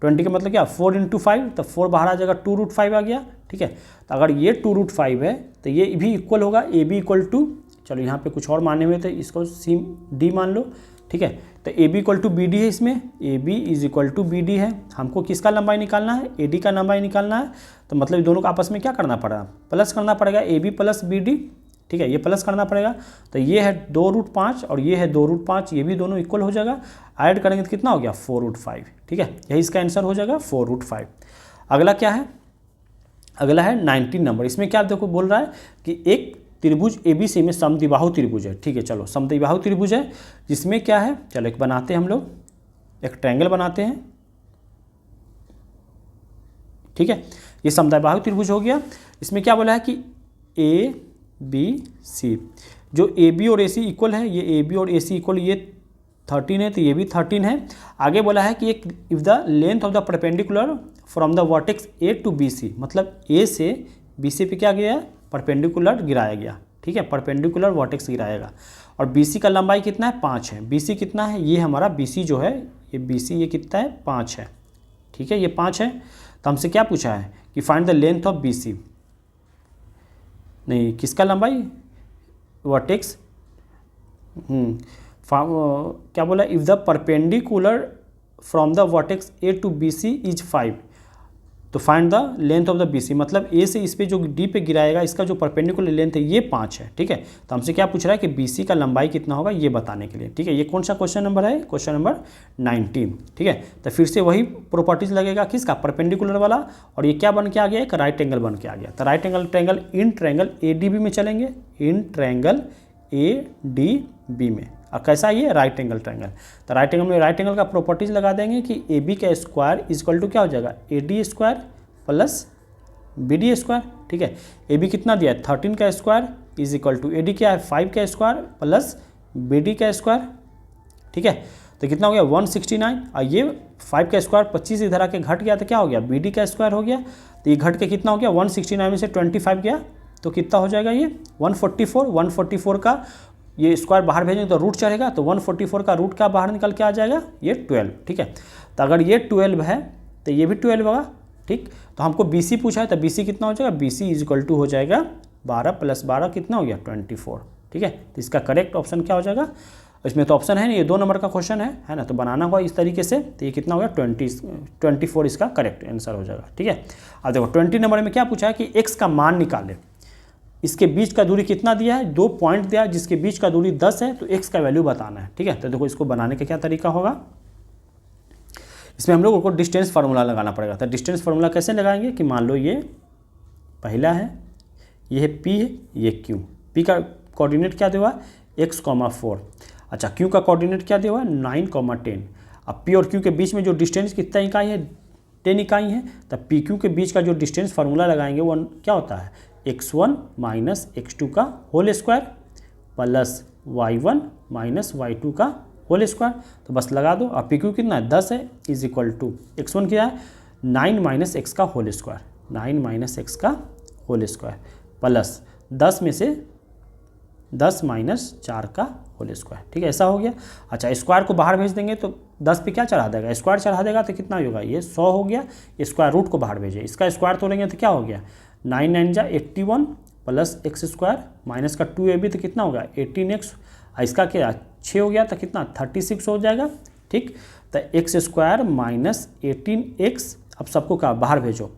20 का मतलब क्या, 4 × 5, तो 4 बाहर आ जाएगा, 2√5 आ गया। ठीक है, तो अगर ये 2√5 है तो ये भी इक्वल होगा, ए बी इक्वल टू, चलो यहाँ पे कुछ और माने हुए थे, इसको सी डी मान लो। ठीक है, तो A B equal to B D है, इसमें A B is equal to B D है। हमको किसका लंबाई निकालना है, ए डी का लंबाई निकालना है, तो मतलब दोनों को आपस में क्या करना पड़ेगा, प्लस करना पड़ेगा, A B plus B D. ठीक है, ये प्लस करना पड़ेगा, तो ये है 2√5 और ये है 2√5, ये भी दोनों इक्वल हो जाएगा। ऐड करेंगे तो कितना हो गया, 4√5। ठीक है, यही इसका आंसर हो जाएगा 4√5। अगला क्या है, अगला है 19 नंबर। इसमें क्या देखो बोल रहा है कि एक त्रिभुज ABC में समद्विबाहु त्रिभुज है। ठीक है, चलो समद्विबाहु त्रिभुज है जिसमें क्या है, चलो एक बनाते हैं हम लोग, एक ट्रायंगल बनाते हैं। ठीक है, ये समद्विबाहु त्रिभुज हो गया। इसमें क्या बोला है कि ABC जो ए बी और ए सी इक्वल है, ये ए बी और ए सी इक्वल, ये 13 है तो ये भी 13 है। आगे बोला है कि एक if the length of the perpendicular from the vertex A to B C, मतलब ए से बी सी पे क्या गया, परपेंडिकुलर गिराया गया, ठीक है, परपेंडिकुलर वर्टेक्स गिराएगा। और बी सी का लंबाई कितना है, 5 है। बी सी कितना है, ये हमारा बी सी जो है, ये बी सी ये कितना है, 5 है, ठीक है, ये 5 है। तो हमसे क्या पूछा है कि find the length of B C, नहीं किसका लंबाई, वर्टेक्स, क्या बोला, if the perpendicular from the vertex A to B C is 5, तो find the length of the B C, मतलब ए से इस पे जो डी पे गिराएगा इसका जो परपेंडिकुलर लेंथ है ये 5 है, ठीक है। तो हमसे क्या पूछ रहा है कि बी सी का लंबाई कितना होगा ये बताने के लिए, ठीक है। ये कौन सा क्वेश्चन नंबर है, क्वेश्चन नंबर 19, ठीक है। तो फिर से वही प्रॉपर्टीज लगेगा किसका, परपेंडिकुलर वाला, और ये क्या बन के आ गया, एक राइट एंगल बन के आ गया। तो right angle triangle in triangle A D B में चलेंगे, in triangle A D B में। और कैसा ये, राइट एंगल ट्रायंगल। तो राइट एंगल में राइट एंगल का प्रॉपर्टीज लगा देंगे कि ए बी का स्क्वायर इज इक्वल टू क्या हो जाएगा, A D square plus B D square, ठीक है। ए बी कितना दिया है, 13 का square is equal to A D क्या है, 5 का स्क्वायर प्लस बी डी का स्क्वायर, ठीक है। तो कितना हो गया 169, और ये 5 का स्क्वायर 25 इधर आके घट गया तो क्या हो गया, बी डी का स्क्वायर हो गया। तो ये घट के कितना हो गया, 169 में से 25 गया तो कितना हो जाएगा ये 144। 144 का ये स्क्वायर बाहर भेजेंगे तो रूट चढ़ेगा, तो 144 का रूट का बाहर निकल के आ जाएगा ये 12, ठीक है। तो अगर ये 12 है तो ये भी 12 होगा, ठीक। तो हमको बी सी पूछा है तो बी सी कितना हो जाएगा, B C is equal to हो जाएगा 12 प्लस 12 कितना हो गया 24, ठीक है। तो इसका करेक्ट ऑप्शन क्या हो जाएगा, इसमें तो ऑप्शन है नहीं, ये 2 नंबर का क्वेश्चन है ना, तो बनाना होगा इस तरीके से। तो ये कितना हो गया 24 इसका करेक्ट आंसर हो जाएगा, ठीक है। अब देखो 20 नंबर में क्या पूछा है कि x का मान निकाले, इसके बीच का दूरी कितना दिया है, 2 पॉइंट दिया है जिसके बीच का दूरी 10 है, तो x का वैल्यू बताना है, ठीक है। तो देखो इसको बनाने का क्या तरीका होगा, इसमें हम लोगों को डिस्टेंस फार्मूला लगाना पड़ेगा। तो डिस्टेंस फार्मूला कैसे लगाएंगे कि मान लो ये पहला है, ये है p है, ये q, p का कोऑर्डिनेट क्या दिया हुआ है x,4, अच्छा q का कोऑर्डिनेट क्या दिया हुआ है 9,10। अब p और q के बीच में जो डिस्टेंस कितना इकाई है, 10 इकाई है। तब पी क्यू के बीच का जो डिस्टेंस फार्मूला लगाएंगे वो क्या होता है, x1 माइनस x2 का whole square plus y1 minus y2 का होल स्क्वायर। तो बस लगा दो। अब पी क्यू कितना है 10 है, इज इक्वल टू x1 क्या है 9 माइनस x का होल स्क्वायर, 9 माइनस x का होल स्क्वायर प्लस 10 में से 10 माइनस 4 का होल स्क्वायर। ठीक है, ऐसा हो गया। अच्छा, स्क्वायर को बाहर भेज देंगे तो 10 पे क्या चढ़ा देगा, स्क्वायर चढ़ा देगा तो कितना होगा, ये 100 हो गया। स्क्वायर रूट को बाहर भेजे, इसका स्क्वायर तोड़ेंगे तो क्या हो गया 9 9 जा 81 प्लस एक्स स्क्वायर माइनस का 2ab तो कितना होगा 18x। इसका क्या 6 हो गया तो कितना 36 हो जाएगा। ठीक, तो एक्स स्क्वायर माइनस 18x, अब सबको का बाहर भेजो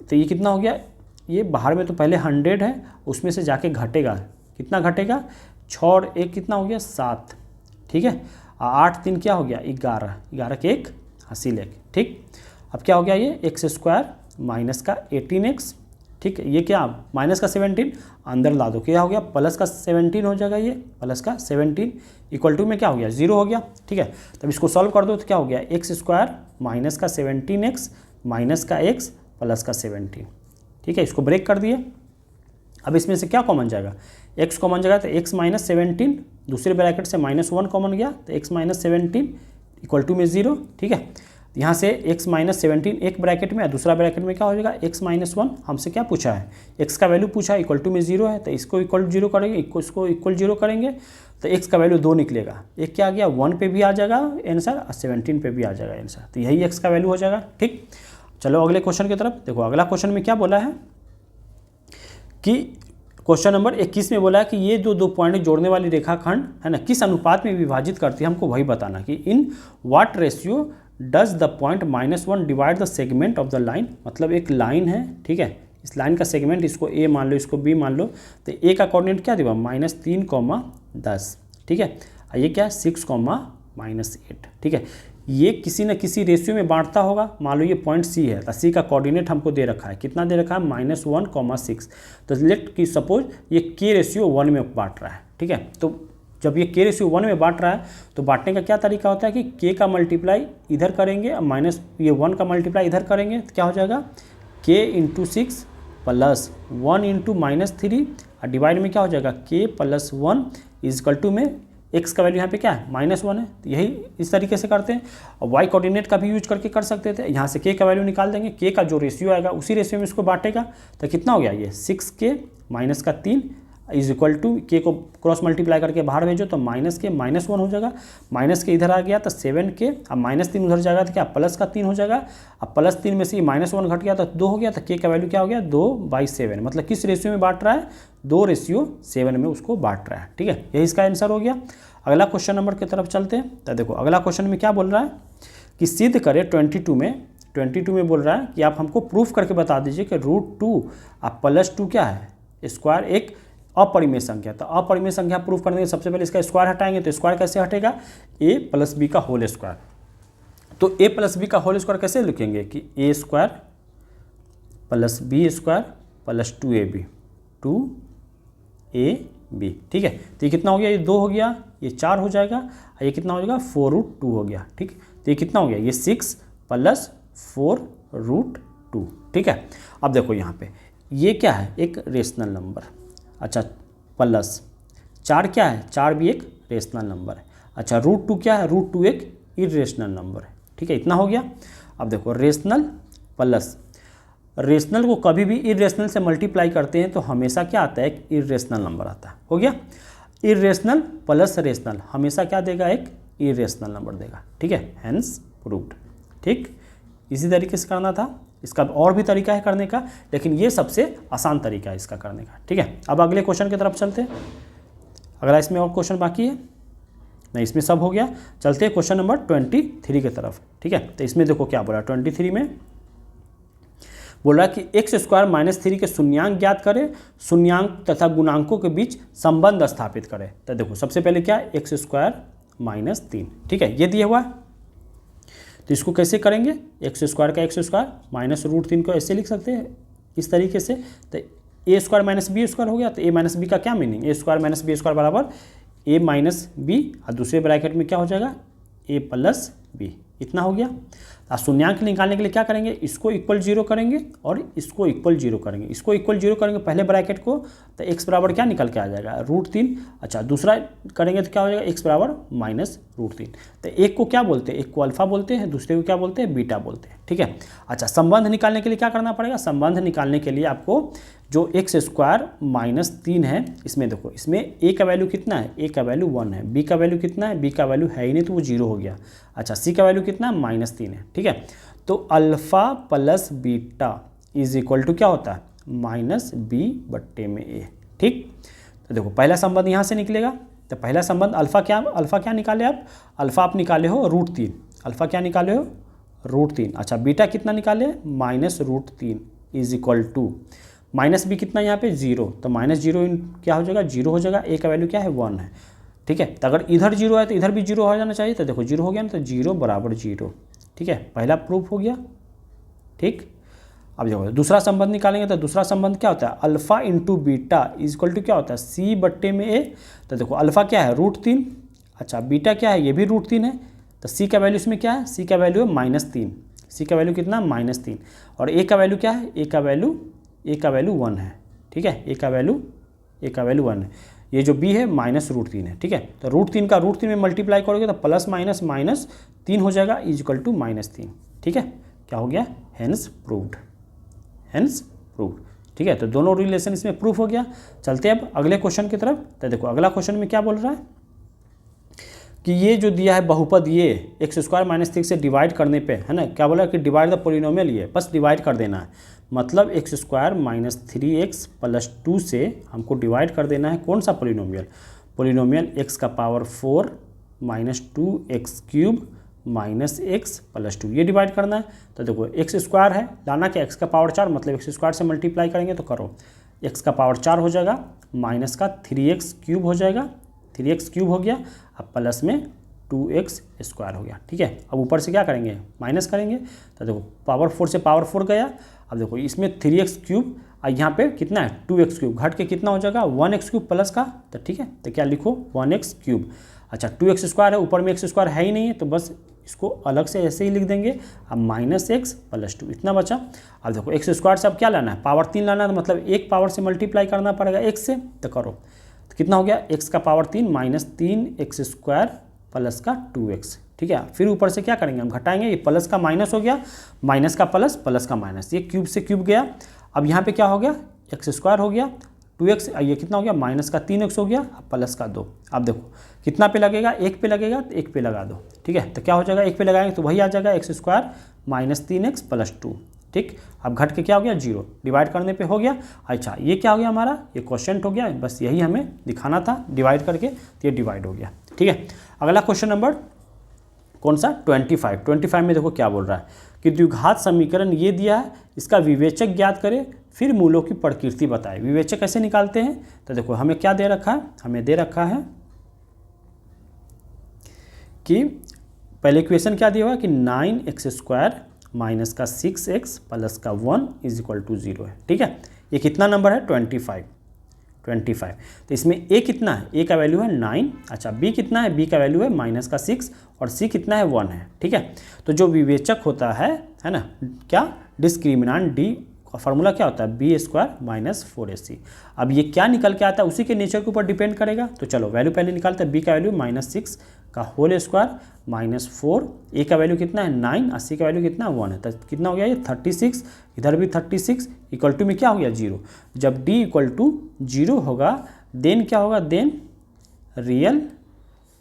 तो ये कितना हो गया, ये बाहर में तो पहले 100 है, उसमें से जाके घटेगा, कितना घटेगा 6 और 1 कितना हो गया 7। ठीक है, 8 3 क्या हो गया 11, 11 के 1 हासिल 1। ठीक, अब क्या हो गया ये एक्स स्क्वायर माइनस का 18x। ठीक है, ये क्या माइनस का 17 अंदर ला दो, क्या हो गया प्लस का 17 हो जाएगा, ये प्लस का 17 इक्वल टू में क्या हो गया 0 हो गया। ठीक है, तब इसको सॉल्व कर दो तो क्या हो गया एक्स स्क्वायर माइनस का 17x माइनस का x प्लस का 17। ठीक है, इसको ब्रेक कर दिए। अब इसमें से क्या कॉमन जाएगा, x कॉमन जाएगा तो x माइनस 17, दूसरे ब्रैकेट से -1 कॉमन गया तो x माइनस 17 इक्वल टू में 0। ठीक है, यहाँ से x माइनस 17 एक ब्रैकेट में, दूसरा ब्रैकेट में क्या हो जाएगा x माइनस 1। हमसे क्या पूछा है, x का वैल्यू पूछा है, इक्वल टू में 0 है तो इसको इक्वल 0 करेंगे, इसको इक्वल 0 करेंगे तो x का वैल्यू 2 निकलेगा। एक क्या आ गया 1 पे भी आ जाएगा आंसर और 17 पे भी आ जाएगा आंसर, तो यही x का वैल्यू हो जाएगा। ठीक, चलो अगले क्वेश्चन की तरफ देखो। अगला क्वेश्चन में क्या बोला है कि क्वेश्चन नंबर 21 में बोला है कि ये जो 2 पॉइंट जोड़ने वाली रेखाखंड है ना किस अनुपात में विभाजित करती है, हमको वही बताना कि in what ratio does the point -1 divide the segment of the line. मतलब एक लाइन है, ठीक है, इस लाइन का सेगमेंट इसको a मान लो, इसको b मान लो, तो a का कोऑर्डिनेट क्या देगा -3,10। ठीक है, ये क्या है 6,-8। ठीक है, ये किसी न किसी रेशियो में बांटता होगा। मान लो ये पॉइंट C है तो C का कोऑर्डिनेट हमको दे रखा है, कितना दे रखा है -1,6। तो लेट कि सपोज ये K रेशियो 1 में बांट रहा है। ठीक है, तो जब ये K रेशियो 1 में बांट रहा है तो बांटने का क्या तरीका होता है कि K का मल्टीप्लाई इधर करेंगे माइनस ये 1 का मल्टीप्लाई इधर करेंगे तो क्या हो जाएगा K × 6 प्लस 1 × -3 और डिवाइड में क्या हो जाएगा k + 1 इजकल टू में x का वैल्यू यहाँ पे क्या है -1 है, तो यही इस तरीके से करते हैं। और y कोऑर्डिनेट का भी यूज करके कर सकते थे, यहाँ से k का वैल्यू निकाल देंगे, k का जो रेशियो आएगा उसी रेशियो में इसको बांटेगा, तो कितना हो गया ये 6k - 3 is equal to k को क्रॉस मल्टीप्लाई करके बाहर भेजो तो -k -1 हो जाएगा, -k इधर आ गया तो 7k, अब -3 उधर जाएगा तो क्या +3 हो जाएगा, अब +3 में से -1 घट गया तो 2 हो गया, तो k का वैल्यू क्या हो गया 2/7, मतलब किस रेशियो में बांट रहा है 2:7 में उसको बांट रहा है। ठीक है, यही इसका आंसर हो गया। अगला क्वेश्चन नंबर की तरफ चलते हैं। तो देखो अगला क्वेश्चन में क्या बोल रहा है कि सिद्ध करें 22 में बोल रहा है कि आप हमको प्रूफ करके बता दीजिए कि √2 अब +2 क्या है स्क्वायर एक अपरिमेय संख्या। तो अपरिमेय संख्या प्रूफ करने के सबसे पहले इसका स्क्वायर हटाएंगे, तो स्क्वायर कैसे हटेगा a + b का होल स्क्वायर। तो a + b का होल स्क्वायर कैसे लिखेंगे कि a² + b² + 2ab 2ab। ठीक है, तो ये कितना हो गया, ये 2 हो गया, ये 4 हो जाएगा, और ये कितना हो जाएगा 4√2 हो गया। ठीक, तो ये कितना हो गया, ये 6 + 4√2। ठीक है, अब देखो यहाँ पे ये क्या है एक रेशनल नंबर, अच्छा प्लस 4 क्या है, 4 भी एक रेशनल नंबर है। अच्छा √2 क्या है, √2 एक इरेशनल नंबर है। ठीक है, इतना हो गया। अब देखो रेशनल प्लस रेशनल को कभी भी इरेशनल से मल्टीप्लाई करते हैं तो हमेशा क्या आता है, एक इरेशनल नंबर आता है। हो गया, इरेशनल प्लस रेशनल हमेशा क्या देगा, एक इरेशनल नंबर देगा। ठीक है, हेंस प्रूव्ड। ठीक, इसी तरीके से करना था, इसका और भी तरीका है करने का, लेकिन ये सबसे आसान तरीका है इसका करने का। ठीक है, अब अगले क्वेश्चन की तरफ चलते हैं। अगला इसमें और क्वेश्चन बाकी है नहीं, इसमें सब हो गया। चलते हैं क्वेश्चन नंबर 23 की तरफ। ठीक है, तो इसमें देखो क्या बोला, 23 में बोल रहा है कि x² - 3 के शून्यांक ज्ञात करें, शून्यांक तथा गुणांकों के बीच संबंध स्थापित करें। तो देखो सबसे पहले क्या, x² - 3। ठीक है, ये दिया हुआ है, तो इसको कैसे करेंगे, x² का x² -√3 को ऐसे लिख सकते हैं इस तरीके से। तो a² - b² हो गया, तो a - b का क्या मीनिंग, a² - b² बराबर a - b, और दूसरे ब्रैकेट में क्या हो जाएगा a + b, इतना हो गया। अब शून्यांक निकालने के लिए क्या करेंगे, इसको इक्वल 0 करेंगे और इसको इक्वल 0 करेंगे, इसको इक्वल 0 करेंगे पहले ब्रैकेट को, तो x बराबर क्या निकल के आ जाएगा √3। अच्छा दूसरा करेंगे तो क्या हो जाएगा x बराबर -√3। तो एक को क्या बोलते हैं, एक को अल्फा बोलते हैं, दूसरे को क्या बोलते हैं बीटा बोलते हैं। ठीक है, अच्छा संबंध निकालने के लिए क्या करना पड़ेगा, संबंध निकालने के लिए आपको जो x² - 3 है, इसमें देखो इसमें a का वैल्यू कितना है, a का वैल्यू 1 है, b का वैल्यू कितना है, b का वैल्यू है ही नहीं तो वो 0 हो गया। अच्छा c का वैल्यू कितना है -3 है। ठीक है, तो alpha + beta is equal to क्या होता है -b/a। ठीक, तो देखो पहला संबंध यहाँ से निकलेगा, तो पहला संबंध अल्फ़ा क्या निकाले आप, अल्फ़ा आप निकाले हो √3, अल्फ़ा क्या निकाले हो √3। अच्छा बीटा कितना निकाले -√3 इज इक्वल टू -b कितना यहाँ पे 0, तो -0 क्या हो जाएगा 0 हो जाएगा, a का वैल्यू क्या है 1 है। ठीक है, तो अगर इधर 0 है तो इधर भी 0 हो जाना चाहिए, तो देखो 0 हो गया ना, तो 0 बराबर 0। ठीक है, पहला प्रूफ हो गया। ठीक, अब देखो दूसरा संबंध निकालेंगे, तो दूसरा संबंध क्या होता है alpha × beta is equal to क्या होता है c/a। तो देखो अल्फ़ा क्या है √3, अच्छा बीटा क्या है, ये भी √3 है, तो c का वैल्यू इसमें क्या है, c का वैल्यू है -3, c का वैल्यू कितना -3, और a का वैल्यू क्या है, a का वैल्यू 1 है। ठीक है, a का वैल्यू 1 है, ये जो b है -√3 है। ठीक है, तो √3 का √3 में मल्टीप्लाई करोगे तो प्लस माइनस -3 हो जाएगा इज इक्वल टू -3। ठीक है, क्या हो गया हेंस प्रूव्ड, हेंस प्रूव्ड। ठीक है, तो दोनों रिलेशन इसमें प्रूफ हो गया। चलते अब अगले क्वेश्चन की तरफ। तो देखो अगला क्वेश्चन में क्या बोल रहा है कि ये जो दिया है बहुपद, ये x² - 3 से डिवाइड करने पे है ना, क्या बोला कि डिवाइड द पोलिनोमियल, ये बस डिवाइड कर देना है, मतलब x² - 3x + 2 से हमको डिवाइड कर देना है कौन सा पोलिनोमियल, x का पावर 4 - 2x³ - x + 2, ये डिवाइड करना है। तो देखो x² है, लाना क्या x का पावर 4, मतलब x² से मल्टीप्लाई करेंगे तो करो x का पावर 4 हो जाएगा, माइनस का 3x³ हो जाएगा, 3x³ हो गया, अब प्लस में 2x² हो गया। ठीक है, अब ऊपर से क्या करेंगे माइनस करेंगे, तो देखो पावर 4 से पावर 4 गया, अब देखो इसमें 3x³ और यहाँ पे कितना है 2x³ घट के कितना हो जाएगा 1x³ प्लस का, तो ठीक है, तो क्या लिखो 1x³। अच्छा 2x² है, ऊपर में x² है ही नहीं है, तो बस इसको अलग से ऐसे ही लिख देंगे। अब -x + 2 इतना बचा। अब देखो x स्क्वायर से अब क्या लाना है, पावर 3 लाना है, तो मतलब एक पावर से मल्टीप्लाई करना पड़ेगा x से, तो करो। तो कितना हो गया, x का पावर 3 -3x स्क्वायर प्लस का 2x, ठीक है। फिर ऊपर से क्या करेंगे, हम घटाएंगे, ये प्लस का माइनस हो गया, माइनस का प्लस, प्लस का माइनस, ये क्यूब से क्यूब गया। अब यहाँ पे क्या हो गया, x स्क्वायर हो गया, 2x, ये कितना हो गया, माइनस का 3x हो गया, प्लस का 2। अब देखो कितना पे लगेगा, 1 पे लगेगा, तो 1 पे लगा दो, ठीक है। तो क्या हो जाएगा, 1 पे लगाएंगे तो वही आ जाएगा x स्क्वायर -3x + 2, ठीक। अब घट के क्या हो गया, 0, डिवाइड करने पे हो गया। अच्छा ये क्या हो गया हमारा, ये क्वेश्चन हो गया, बस यही हमें दिखाना था डिवाइड करके, तो ये डिवाइड हो गया, ठीक है। अगला क्वेश्चन नंबर कौन सा, 25 में देखो क्या बोल रहा है कि द्विघात समीकरण ये दिया है, इसका विवेचक ज्ञात करें, फिर मूलों की प्रकृति बताए। विवेचक कैसे निकालते हैं, तो देखो हमें क्या दे रखा है, हमें दे रखा है कि पहले इक्वेशन क्या दिया हुआ है कि 9x स्क्वायर माइनस का 6x प्लस का 1 = 0 है, ठीक है। ये कितना नंबर है, 25। तो इसमें a कितना है, a का वैल्यू है 9, अच्छा b कितना है, b का वैल्यू है -6 और c कितना है 1 है, ठीक है। तो जो विवेचक होता है ना, क्या डिस्क्रिमिनेंट d का फार्मूला क्या होता है, b² - 4ac। अब ये क्या निकल के आता है उसी के नेचर के ऊपर डिपेंड करेगा। तो चलो वैल्यू पहले निकालते हैं, b का वैल्यू -6 का होल स्क्वायर -4, a का वैल्यू कितना है 9 और c का वैल्यू कितना 1 है, तो कितना हो गया ये 36, इधर भी 36 इक्वल टू में क्या हो गया 0। जब d = 0 होगा देन क्या होगा, then real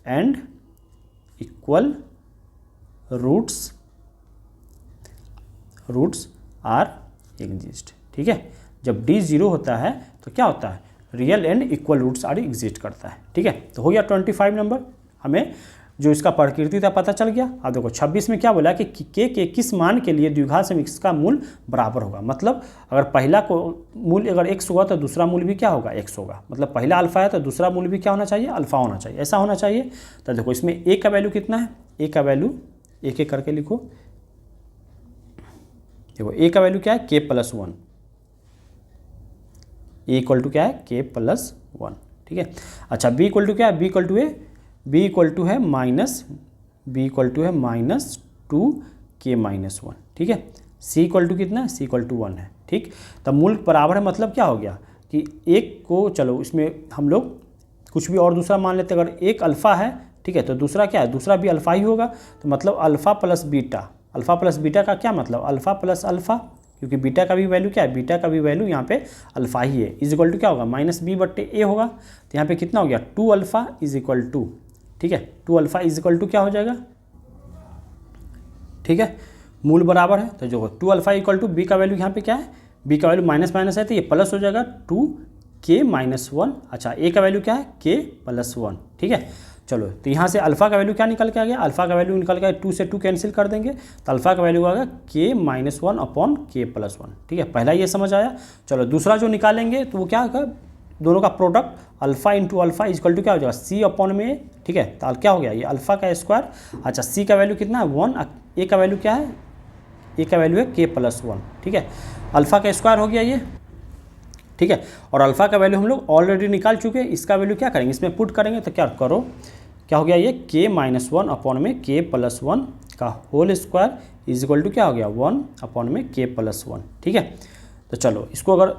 and equal roots are exist, ठीक है। जब d 0 होता है तो क्या होता है, real and equal roots are exist करता है, ठीक है। तो हो गया 25 नंबर, हमें जो इसका प्रकृति था पता चल गया। अब देखो 26 में क्या बोला कि k के किस मान के लिए द्विघात समीकरण का मूल बराबर होगा, मतलब अगर पहला को मूल अगर x होगा तो दूसरा मूल भी क्या होगा, x होगा, मतलब पहला अल्फा है तो दूसरा मूल भी क्या होना चाहिए, अल्फा होना चाहिए, ऐसा होना चाहिए। तो देखो इसमें a का वैल्यू कितना है, a का वैल्यू एक एक करके लिखो, देखो a का वैल्यू क्या है, k + 1, a = क्या है, k + 1, ठीक है। अच्छा b = क्या है, b = है -2k - 1, ठीक है। c = कितना है, c = 1 है, ठीक। तब मूल बराबर है, मतलब क्या हो गया कि एक को, चलो इसमें हम लोग कुछ भी और दूसरा मान लेते हैं, अगर एक अल्फ़ा है, ठीक है, तो दूसरा क्या है, दूसरा भी अल्फ़ा ही होगा, तो मतलब अल्फ़ा प्लस बीटा का क्या मतलब, अल्फ़ा प्लस अल्फ़ा, क्योंकि बीटा का भी वैल्यू क्या है, बीटा का भी वैल्यू यहाँ पे अल्फ़ा ही है, = क्या होगा, -b/a होगा। तो यहाँ पे कितना हो गया, 2α = ठीक है, 2α = क्या हो जाएगा, ठीक है, मूल बराबर है। तो जो 2α = b का वैल्यू यहाँ पे क्या है, b का वैल्यू माइनस है तो ये प्लस हो जाएगा 2k - 1, अच्छा a का वैल्यू क्या है, k + 1, ठीक है। चलो तो यहाँ से अल्फ़ा का वैल्यू क्या निकल के आ गया, अल्फ़ा का वैल्यू निकल के 2 से 2 कैंसिल कर देंगे, तो अल्फ़ा का वैल्यू आएगा k - 1/k + 1, ठीक है। पहला ये समझ आया। चलो दूसरा जो निकालेंगे तो वो क्या होगा, दोनों का प्रोडक्ट अल्फ़ा × अल्फ़ा = क्या हो जाएगा, c/में, ठीक है। तो क्या हो गया, ये अल्फ़ा का स्क्वायर, अच्छा c का वैल्यू कितना है 1, a का वैल्यू क्या है, a का वैल्यू है k + 1, ठीक है। अल्फ़ा का स्क्वायर हो गया ये, ठीक है। और अल्फ़ा का वैल्यू हम लोग ऑलरेडी निकाल चुके हैं, इसका वैल्यू क्या करेंगे, इसमें पुट करेंगे, तो क्या करो, क्या हो गया ये k - 1/k + 1 का होल स्क्वायर = क्या हो गया 1/k + 1, ठीक है। तो चलो इसको अगर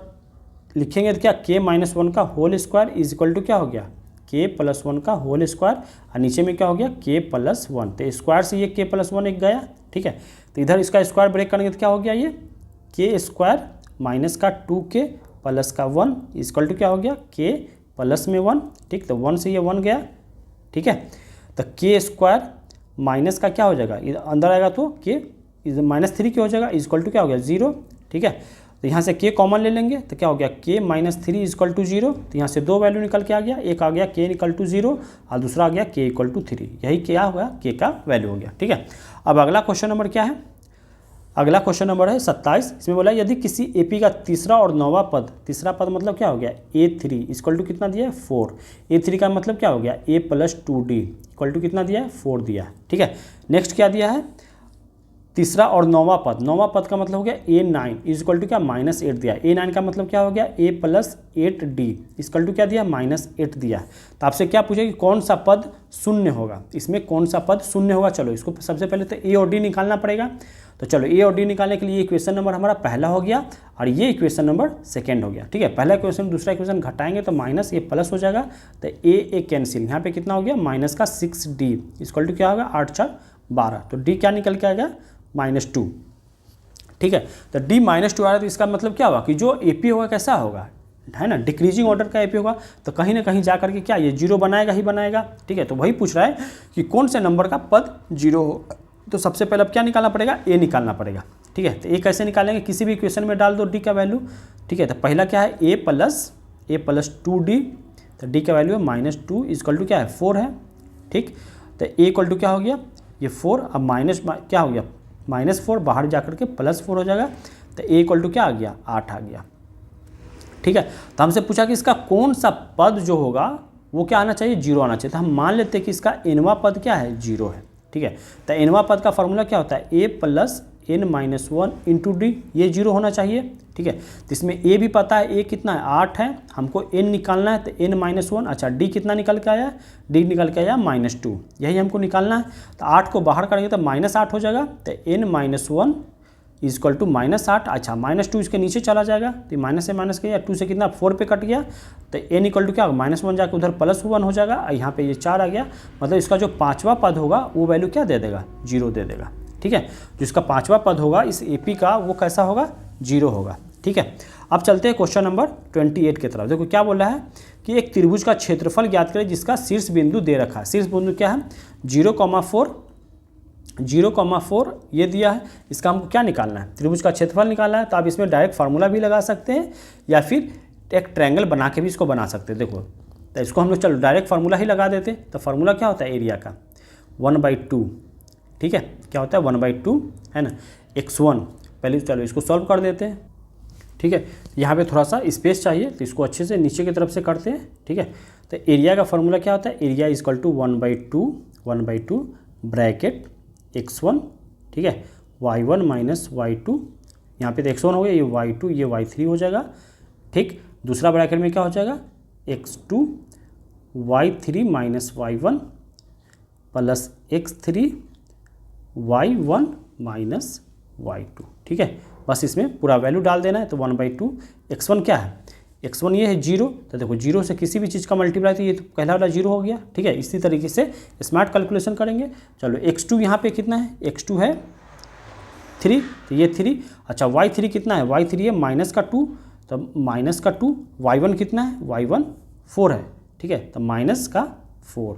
लिखेंगे तो क्या, k - 1 का होल स्क्वायर = क्या हो गया, k + 1 का होल स्क्वायर, और नीचे में क्या हो गया, k + 1, तो स्क्वायर से ये k + 1 एक गया, ठीक है। तो इधर इसका स्क्वायर ब्रेक करेंगे तो क्या हो गया, ये k² माइनस का 2k प्लस का 1 = क्या हो गया, k + में 1, ठीक। तो 1 से ये 1 गया, ठीक है। तो k² माइनस का क्या हो जाएगा, अंदर आएगा तो k -3 हो जाएगा, = क्या हो गया 0, ठीक है। तो यहाँ से k कॉमन ले लेंगे तो क्या हो गया, k - 3 = 0, तो यहाँ से दो वैल्यू निकल के आ गया, एक आ गया k = 0 और दूसरा आ गया k = 3, यही क्या होगा, k का वैल्यू हो गया, ठीक है। अब अगला क्वेश्चन नंबर क्या है, अगला क्वेश्चन नंबर है 27, इसमें बोला यदि किसी AP का तीसरा और 9वां पद, तीसरा पद मतलब क्या हो गया, A3 = कितना दिया है 4, A3 का मतलब क्या हो गया, a + 2d = कितना दिया है 4 दिया है, ठीक है। नेक्स्ट क्या दिया है, तीसरा और नौवां पद, नौवां पद का मतलब हो गया a9 इज इक्वल टू क्या -8 दिया। a9 का मतलब क्या हो गया a + 8d इक्वल टू क्या दिया -8 दिया। तो आपसे क्या पूछे कि कौन सा पद शून्य होगा, इसमें कौन सा पद शून्य होगा। चलो इसको सबसे पहले तो a और d निकालना पड़ेगा। तो चलो a और d निकालने के लिए इक्वेशन नंबर हमारा पहला हो गया और ये इक्वेशन नंबर सेकेंड हो गया। ठीक है, पहला इक्वेशन दूसरा इक्वेशन घटाएंगे तो माइनस ये प्लस हो जाएगा। तो a कैंसिल, यहाँ पे कितना हो गया -6d इक्वल टू क्या होगा 8 × 4 = 12। तो d क्या निकल के आएगा -2। ठीक है, तो d -2 आ रहा है तो इसका मतलब क्या होगा कि जो AP होगा कैसा होगा, है ना, डिक्रीजिंग ऑर्डर का AP होगा। तो कहीं ना कहीं जा करके क्या ये जीरो बनाएगा ही बनाएगा। ठीक है, तो वही पूछ रहा है कि कौन से नंबर का पद जीरो हो। तो सबसे पहले अब क्या निकालना पड़ेगा a निकालना पड़ेगा। ठीक है, तो a कैसे निकालेंगे, किसी भी इक्वेशन में डाल दो d का वैल्यू। ठीक है, तो पहला क्या है a + 2d, तो d का वैल्यू है -2 इक्वल टू क्या है 4 है। ठीक, तो a इक्वल टू क्या हो गया ये 4, अब माइनस क्या हो गया -4, बाहर जा करके +4 हो जाएगा। तो a इक्वल टू क्या आ गया 8 आ गया। ठीक है, तो हमसे पूछा कि इसका कौन सा पद जो होगा वो क्या आना चाहिए, जीरो आना चाहिए। तो हम मान लेते हैं कि इसका nवां पद क्या है, जीरो है। ठीक है, तो nवां पद का फॉर्मूला क्या होता है a + n - 1 × d, ये जीरो होना चाहिए। ठीक है, तो इसमें a भी पता है, a कितना है 8 है, हमको n निकालना है तो n - 1। अच्छा d कितना निकल के आया, d निकल के आया -2, यही हमको निकालना है। तो 8 को बाहर करेंगे तो -8 हो जाएगा। तो n - 1 इक्वल टू -8। अच्छा -2 इसके नीचे चला जाएगा तो माइनस से माइनस किया 2 से कितना 4 पे कट गया। तो n इक्वल टू क्या होगा -1 जाकर उधर +1 हो जाएगा, यहाँ पे ये 4 आ गया। मतलब इसका जो पाँचवा पद होगा वो वैल्यू क्या दे देगा, जीरो दे देगा। ठीक है, जो इसका पाँचवा पद होगा इस AP का वो कैसा होगा, जीरो होगा। ठीक है, अब चलते हैं क्वेश्चन नंबर 28 की तरफ। देखो क्या बोल रहा है कि एक त्रिभुज का क्षेत्रफल ज्ञात करें जिसका शीर्ष बिंदु दे रखा है। शीर्ष बिंदु क्या है 0,4 ये दिया है। इसका हमको क्या निकालना है, त्रिभुज का क्षेत्रफल निकालना है। तो आप इसमें डायरेक्ट फार्मूला भी लगा सकते हैं या फिर एक ट्रायंगल बना के भी इसको बना सकते हैं। देखो तो इसको हम लोग चलो डायरेक्ट फार्मूला ही लगा देते हैं। तो फार्मूला क्या होता है एरिया का 1/2। ठीक है, क्या होता है 1/2 है ना, x1। पहले चलो इसको सॉल्व कर देते हैं। ठीक है, यहाँ पे थोड़ा सा स्पेस चाहिए तो इसको अच्छे से नीचे की तरफ से करते हैं। ठीक है, तो एरिया का फार्मूला क्या होता है, area equal to 1/2 bracket x1। ठीक है, y1 - y2, यहाँ पे तो x1 हो गया, ये y2 ये y3 हो जाएगा। ठीक, दूसरा ब्रैकेट में क्या हो जाएगा x2 y3 - y1 plus x3 y1 - y2। ठीक है, बस इसमें पूरा वैल्यू डाल देना है। तो 1/2 x1 क्या है, x1 ये है 0। तो देखो 0 से किसी भी चीज़ का मल्टीप्लाई तो ये तो पहला वाला 0 हो गया। ठीक है, इसी तरीके से स्मार्ट कैलकुलेशन करेंगे। चलो x2 यहाँ पे कितना है, x2 है 3, तो ये 3। अच्छा y3 कितना है, y3 है -2, तो -2। y1 कितना है, y1 4 है। ठीक है, तो -4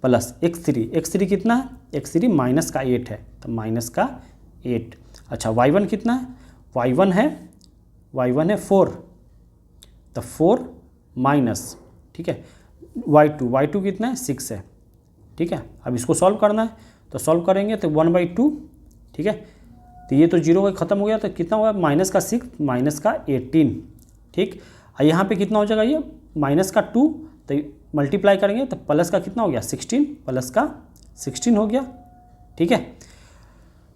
प्लस x3 कितना है, x3 -8 है, तो -8। अच्छा y1 कितना है, y1 है 4, तो 4 माइनस। ठीक है, y2 कितना है 6 है। ठीक है, अब इसको सॉल्व करना है तो सॉल्व करेंगे तो 1/2। ठीक है, तो ये तो 0 खत्म हो गया, तो कितना होगा -6 -18। ठीक, यहाँ पे कितना हो जाएगा ये -2, तो मल्टीप्लाई करेंगे तो प्लस का कितना हो गया 16, प्लस का 16 हो गया। ठीक है,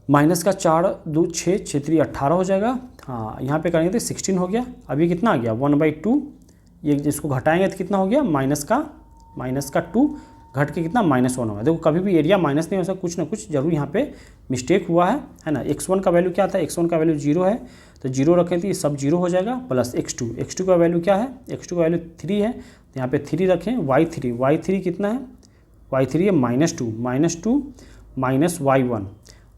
-4 2 6 6 3 18 हो जाएगा। हाँ, यहाँ पे करेंगे तो 16 हो गया। अभी कितना आ गया 1/2, ये जिसको घटाएंगे तो कितना हो गया -2 घट के कितना -1 होगा। देखो कभी भी एरिया माइनस नहीं हो सकता, कुछ ना कुछ जरूर यहाँ पे मिस्टेक हुआ है ना। x1 का वैल्यू क्या था, x1 का वैल्यू 0 है, तो 0 रखें तो ये सब 0 हो जाएगा। प्लस x2 का वैल्यू क्या है, x2 का वैल्यू 3 है, तो यहाँ पे 3 रखें। y3 कितना है, y3 है -2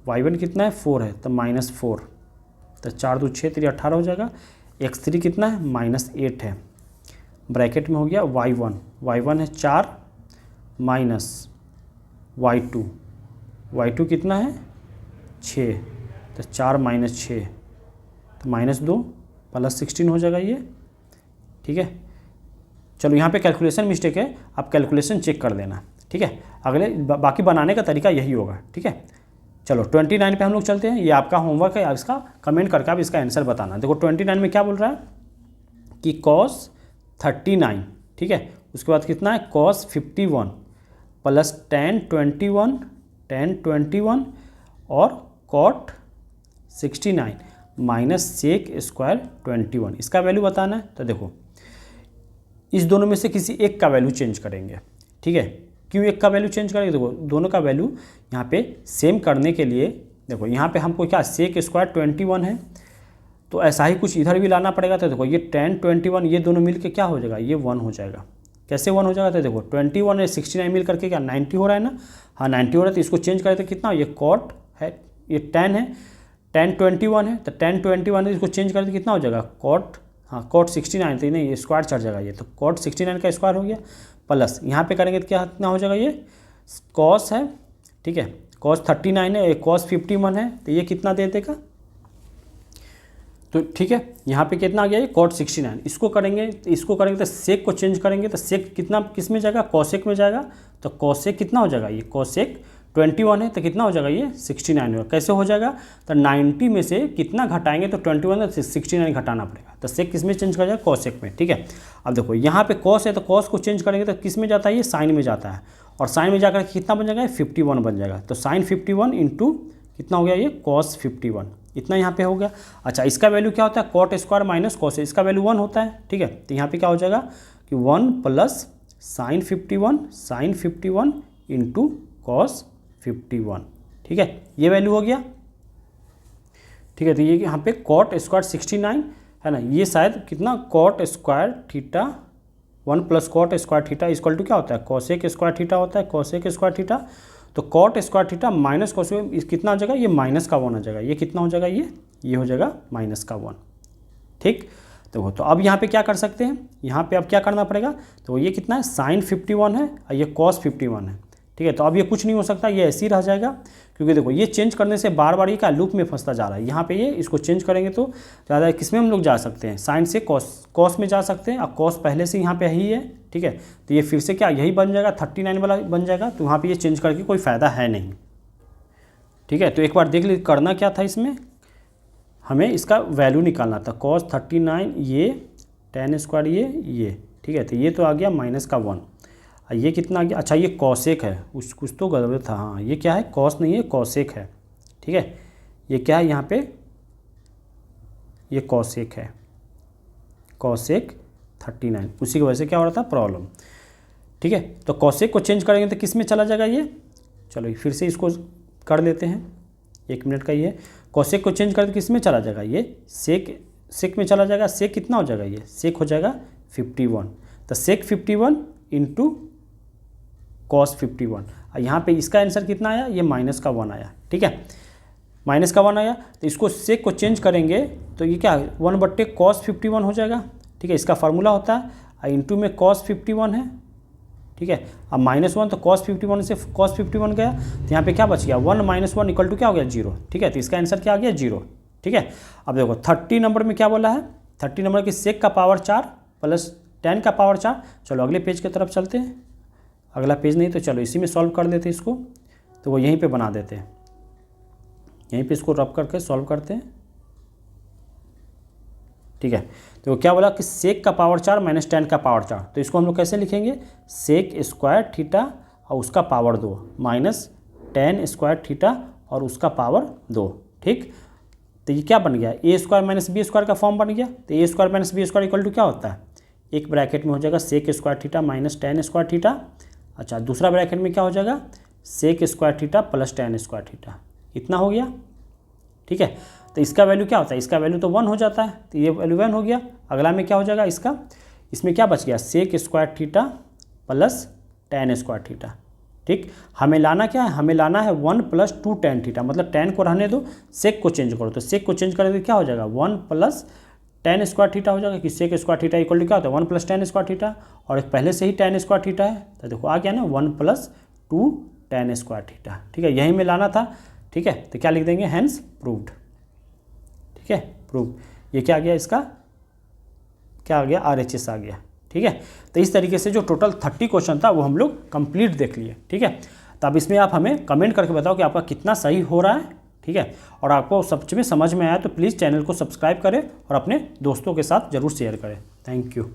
y1 कितना है 4 है, तो -4, तो 4 2 6 3 18 हो जाएगा। x3 कितना है -8 है, ब्रैकेट में हो गया y1 है 4 माइनस y2 कितना है 6, तो 4 - 6, तो -2 प्लस 16 हो जाएगा ये। ठीक है, चलो यहाँ पे कैलकुलेशन मिस्टेक है, आप कैलकुलेशन चेक कर देना। ठीक है, अगले बाकी बनाने का तरीका यही होगा। ठीक है, चलो 29 पे हम लोग चलते हैं। ये आपका होमवर्क है, आप इसका कमेंट करके आप इसका आंसर बताना। देखो 29 में क्या बोल रहा है कि cos 39। ठीक है, उसके बाद कितना है cos 51 प्लस tan 21 और कॉट 69 माइनस सेक स्क्वायर 21, इसका वैल्यू बताना है। तो देखो इस दोनों में से किसी एक का वैल्यू चेंज करेंगे, ठीक है। क्यों एक का वैल्यू चेंज करेंगे, देखो दोनों का वैल्यू यहाँ पे सेम करने के लिए, देखो यहाँ पे हमको क्या सेक स्क्वायर 21 है, तो ऐसा ही कुछ इधर भी लाना पड़ेगा। तो देखो ये 10 21 ये दोनों मिल के क्या हो जाएगा, ये 1 हो जाएगा। कैसे 1 हो जाएगा, तो देखो 21 और 69 मिल करके क्या 90 हो रहा है ना, हाँ 90 हो रहा है। तो इसको चेंज करें तो कितना, ये कॉट है, ये 10 है, 10 21 है, तो 10 21 है, इसको चेंज करें तो कितना हो जाएगा कॉट, हाँ कॉट 69, तो नहीं ये स्क्वायर चढ़ जाएगा, ये तो कॉट 69 का स्क्वायर हो गया, प्लस यहाँ पे करेंगे तो क्या कितना हो जाएगा, ये कॉस है, ठीक है, कॉस 39 है, कॉस 51 है, तो ये कितना दे देगा, तो ठीक है यहाँ पे कितना आ गया, ये कॉट 69। इसको करेंगे तो सेक को चेंज करेंगे तो सेक कितना किस में जाएगा, कॉसेक में जाएगा, तो कॉसेक कितना हो जाएगा, ये कॉसेक 21 है, तो कितना हो जाएगा, ये 69 होगा। कैसे हो जाएगा, तो 90 में से कितना घटाएंगे, तो 21 से 69 घटाना पड़ेगा, तो सेक किस में चेंज कर जाएगा, कॉसेक में, ठीक है। अब देखो यहाँ पे कॉस है, तो कॉस को चेंज करेंगे तो किस में जाता है, ये साइन में जाता है, और साइन में जाकर कितना बन जाएगा, 51 बन जाएगा। तो साइन 51 इंटू कितना हो गया, ये कॉस 51, इतना यहाँ पे हो गया। अच्छा इसका वैल्यू क्या होता है, कॉट स्क्वायर माइनस कॉस, इसका वैल्यू 1 होता है, ठीक है। तो यहाँ पे क्या हो जाएगा कि 1 प्लस साइन 51 इंटू कॉस 51, ठीक है, ये वैल्यू हो गया, ठीक है। तो ये यहाँ पे कॉट स्क्वायर 69 है ना, ये शायद कितना cot square theta 1 plus cot square theta equal to क्या होता है, कॉसेक स्क्वायर थीटा होता है, कॉसेक स्क्वायर थीटा। तो cot square theta minus cosec कितना आ जाएगा, ये माइनस का 1 आ जाएगा, ये कितना हो जाएगा, ये हो जाएगा माइनस का 1, ठीक। तो अब यहाँ पे क्या कर सकते हैं, यहाँ पे अब क्या करना पड़ेगा, तो ये कितना है साइन 51 है और ये कॉस 51 है, ठीक है। तो अब ये कुछ नहीं हो सकता, ये ऐसे ही रह जाएगा, क्योंकि देखो ये चेंज करने से बार बार ये क्या लूप में फंसता जा रहा है। यहाँ पे ये इसको चेंज करेंगे तो ज़्यादा किस में हम लोग जा सकते हैं, साइन से कॉस में जा सकते हैं, और कॉस पहले से यहाँ पे ही है, ठीक है। तो ये फिर से क्या यही बन जाएगा 39 वाला बन जाएगा, तो वहाँ पर ये चेंज करके कोई फ़ायदा है नहीं, ठीक है। तो एक बार देख लीजिए करना क्या था, इसमें हमें इसका वैल्यू निकालना था, कॉस 39 ये 10 स्क्वायर ये, ठीक है। तो ये तो आ गया माइनस का 1, ये कितना आ गया, अच्छा ये कॉसेक है, कुछ तो गड़बड़ था, हाँ ये क्या है, कॉस नहीं है कॉसेक है, ठीक है। ये क्या है यहाँ पे, ये कॉसेक है, कॉसेक 39, उसी की वजह से क्या हो रहा था प्रॉब्लम, ठीक है। तो कॉसेक को चेंज करेंगे तो किस में चला जाएगा, ये चलो फिर से इसको कर लेते हैं, 1 मिनट का ये कॉसेक को चेंज करके किस में चला जाएगा, ये सेक में चला जाएगा। सेक कितना हो जाएगा, ये सेक हो जाएगा 51, तो सेक 51 इंटू कॉस 51, यहाँ पे इसका आंसर कितना आया, ये माइनस का 1 आया, ठीक है, माइनस का 1 आया। तो इसको सेक को चेंज करेंगे तो ये क्या 1/cos 51 हो जाएगा, ठीक है, इसका फार्मूला होता है, इंटू में cos 51 है, ठीक है। अब -1 तो cos 51 से cos 51 गया, तो यहाँ पे क्या बच गया 1 - 1 इक्वल टू क्या हो गया 0, ठीक है। तो इसका आंसर क्या आ गया 0, ठीक है। अब देखो 30 नंबर में क्या बोला है, 30 नंबर की सेक का पावर 4 प्लस tan का पावर 4। चलो अगले पेज की तरफ चलते हैं, अगला पेज नहीं तो चलो इसी में सॉल्व कर देते हैं इसको, तो वो यहीं पे बना देते हैं, यहीं पे इसको रब करके सॉल्व करते हैं, ठीक है। तो क्या बोला कि सेक का पावर 4 माइनस tan का पावर 4, तो इसको हम लोग कैसे लिखेंगे, सेक स्क्वायर थीटा और उसका power 2 minus tan square theta और उसका पावर 2, ठीक। तो ये क्या बन गया, A square minus B square का फॉर्म बन गया। तो A square minus B square equal to क्या होता है, एक ब्रैकेट में हो जाएगा sec square theta minus tan square theta, अच्छा दूसरा ब्रैकेट में क्या हो जाएगा sec square theta plus tan square theta, इतना हो गया, ठीक है। तो इसका वैल्यू क्या होता है, इसका वैल्यू तो 1 हो जाता है, तो ये वैल्यू 1 हो गया। अगला में क्या हो जाएगा इसका, इसमें क्या बच गया sec square theta plus tan square theta, ठीक। हमें लाना क्या है, हमें लाना है 1 + 2 tan थीटा, मतलब tan को रहने दो, सेक को चेंज करो, तो सेक को चेंज करेंगे क्या हो जाएगा 1 + tan स्क्वायर थीटा हो जाएगा, कि sec square theta equal to क्या होता है 1 + tan स्क्वायर थीटा, और एक पहले से ही tan स्क्वायर थीटा है, तो देखो आ गया ना 1 + 2 tan स्क्वायर थीटा, ठीक है, यही में लाना था, ठीक है। तो क्या लिख देंगे हेंस प्रूव्ड, ठीक है, प्रूव। ये क्या आ गया, इसका क्या आ गया RHS आ गया, ठीक है। तो इस तरीके से जो टोटल 30 क्वेश्चन था वो हम लोग कंप्लीट देख लिए, ठीक है। तो अब इसमें आप हमें कमेंट करके बताओ कि आपका कितना सही हो रहा है, ठीक है। और आपको सच में समझ में आया तो प्लीज़ चैनल को सब्सक्राइब करें और अपने दोस्तों के साथ ज़रूर शेयर करें। Thank you.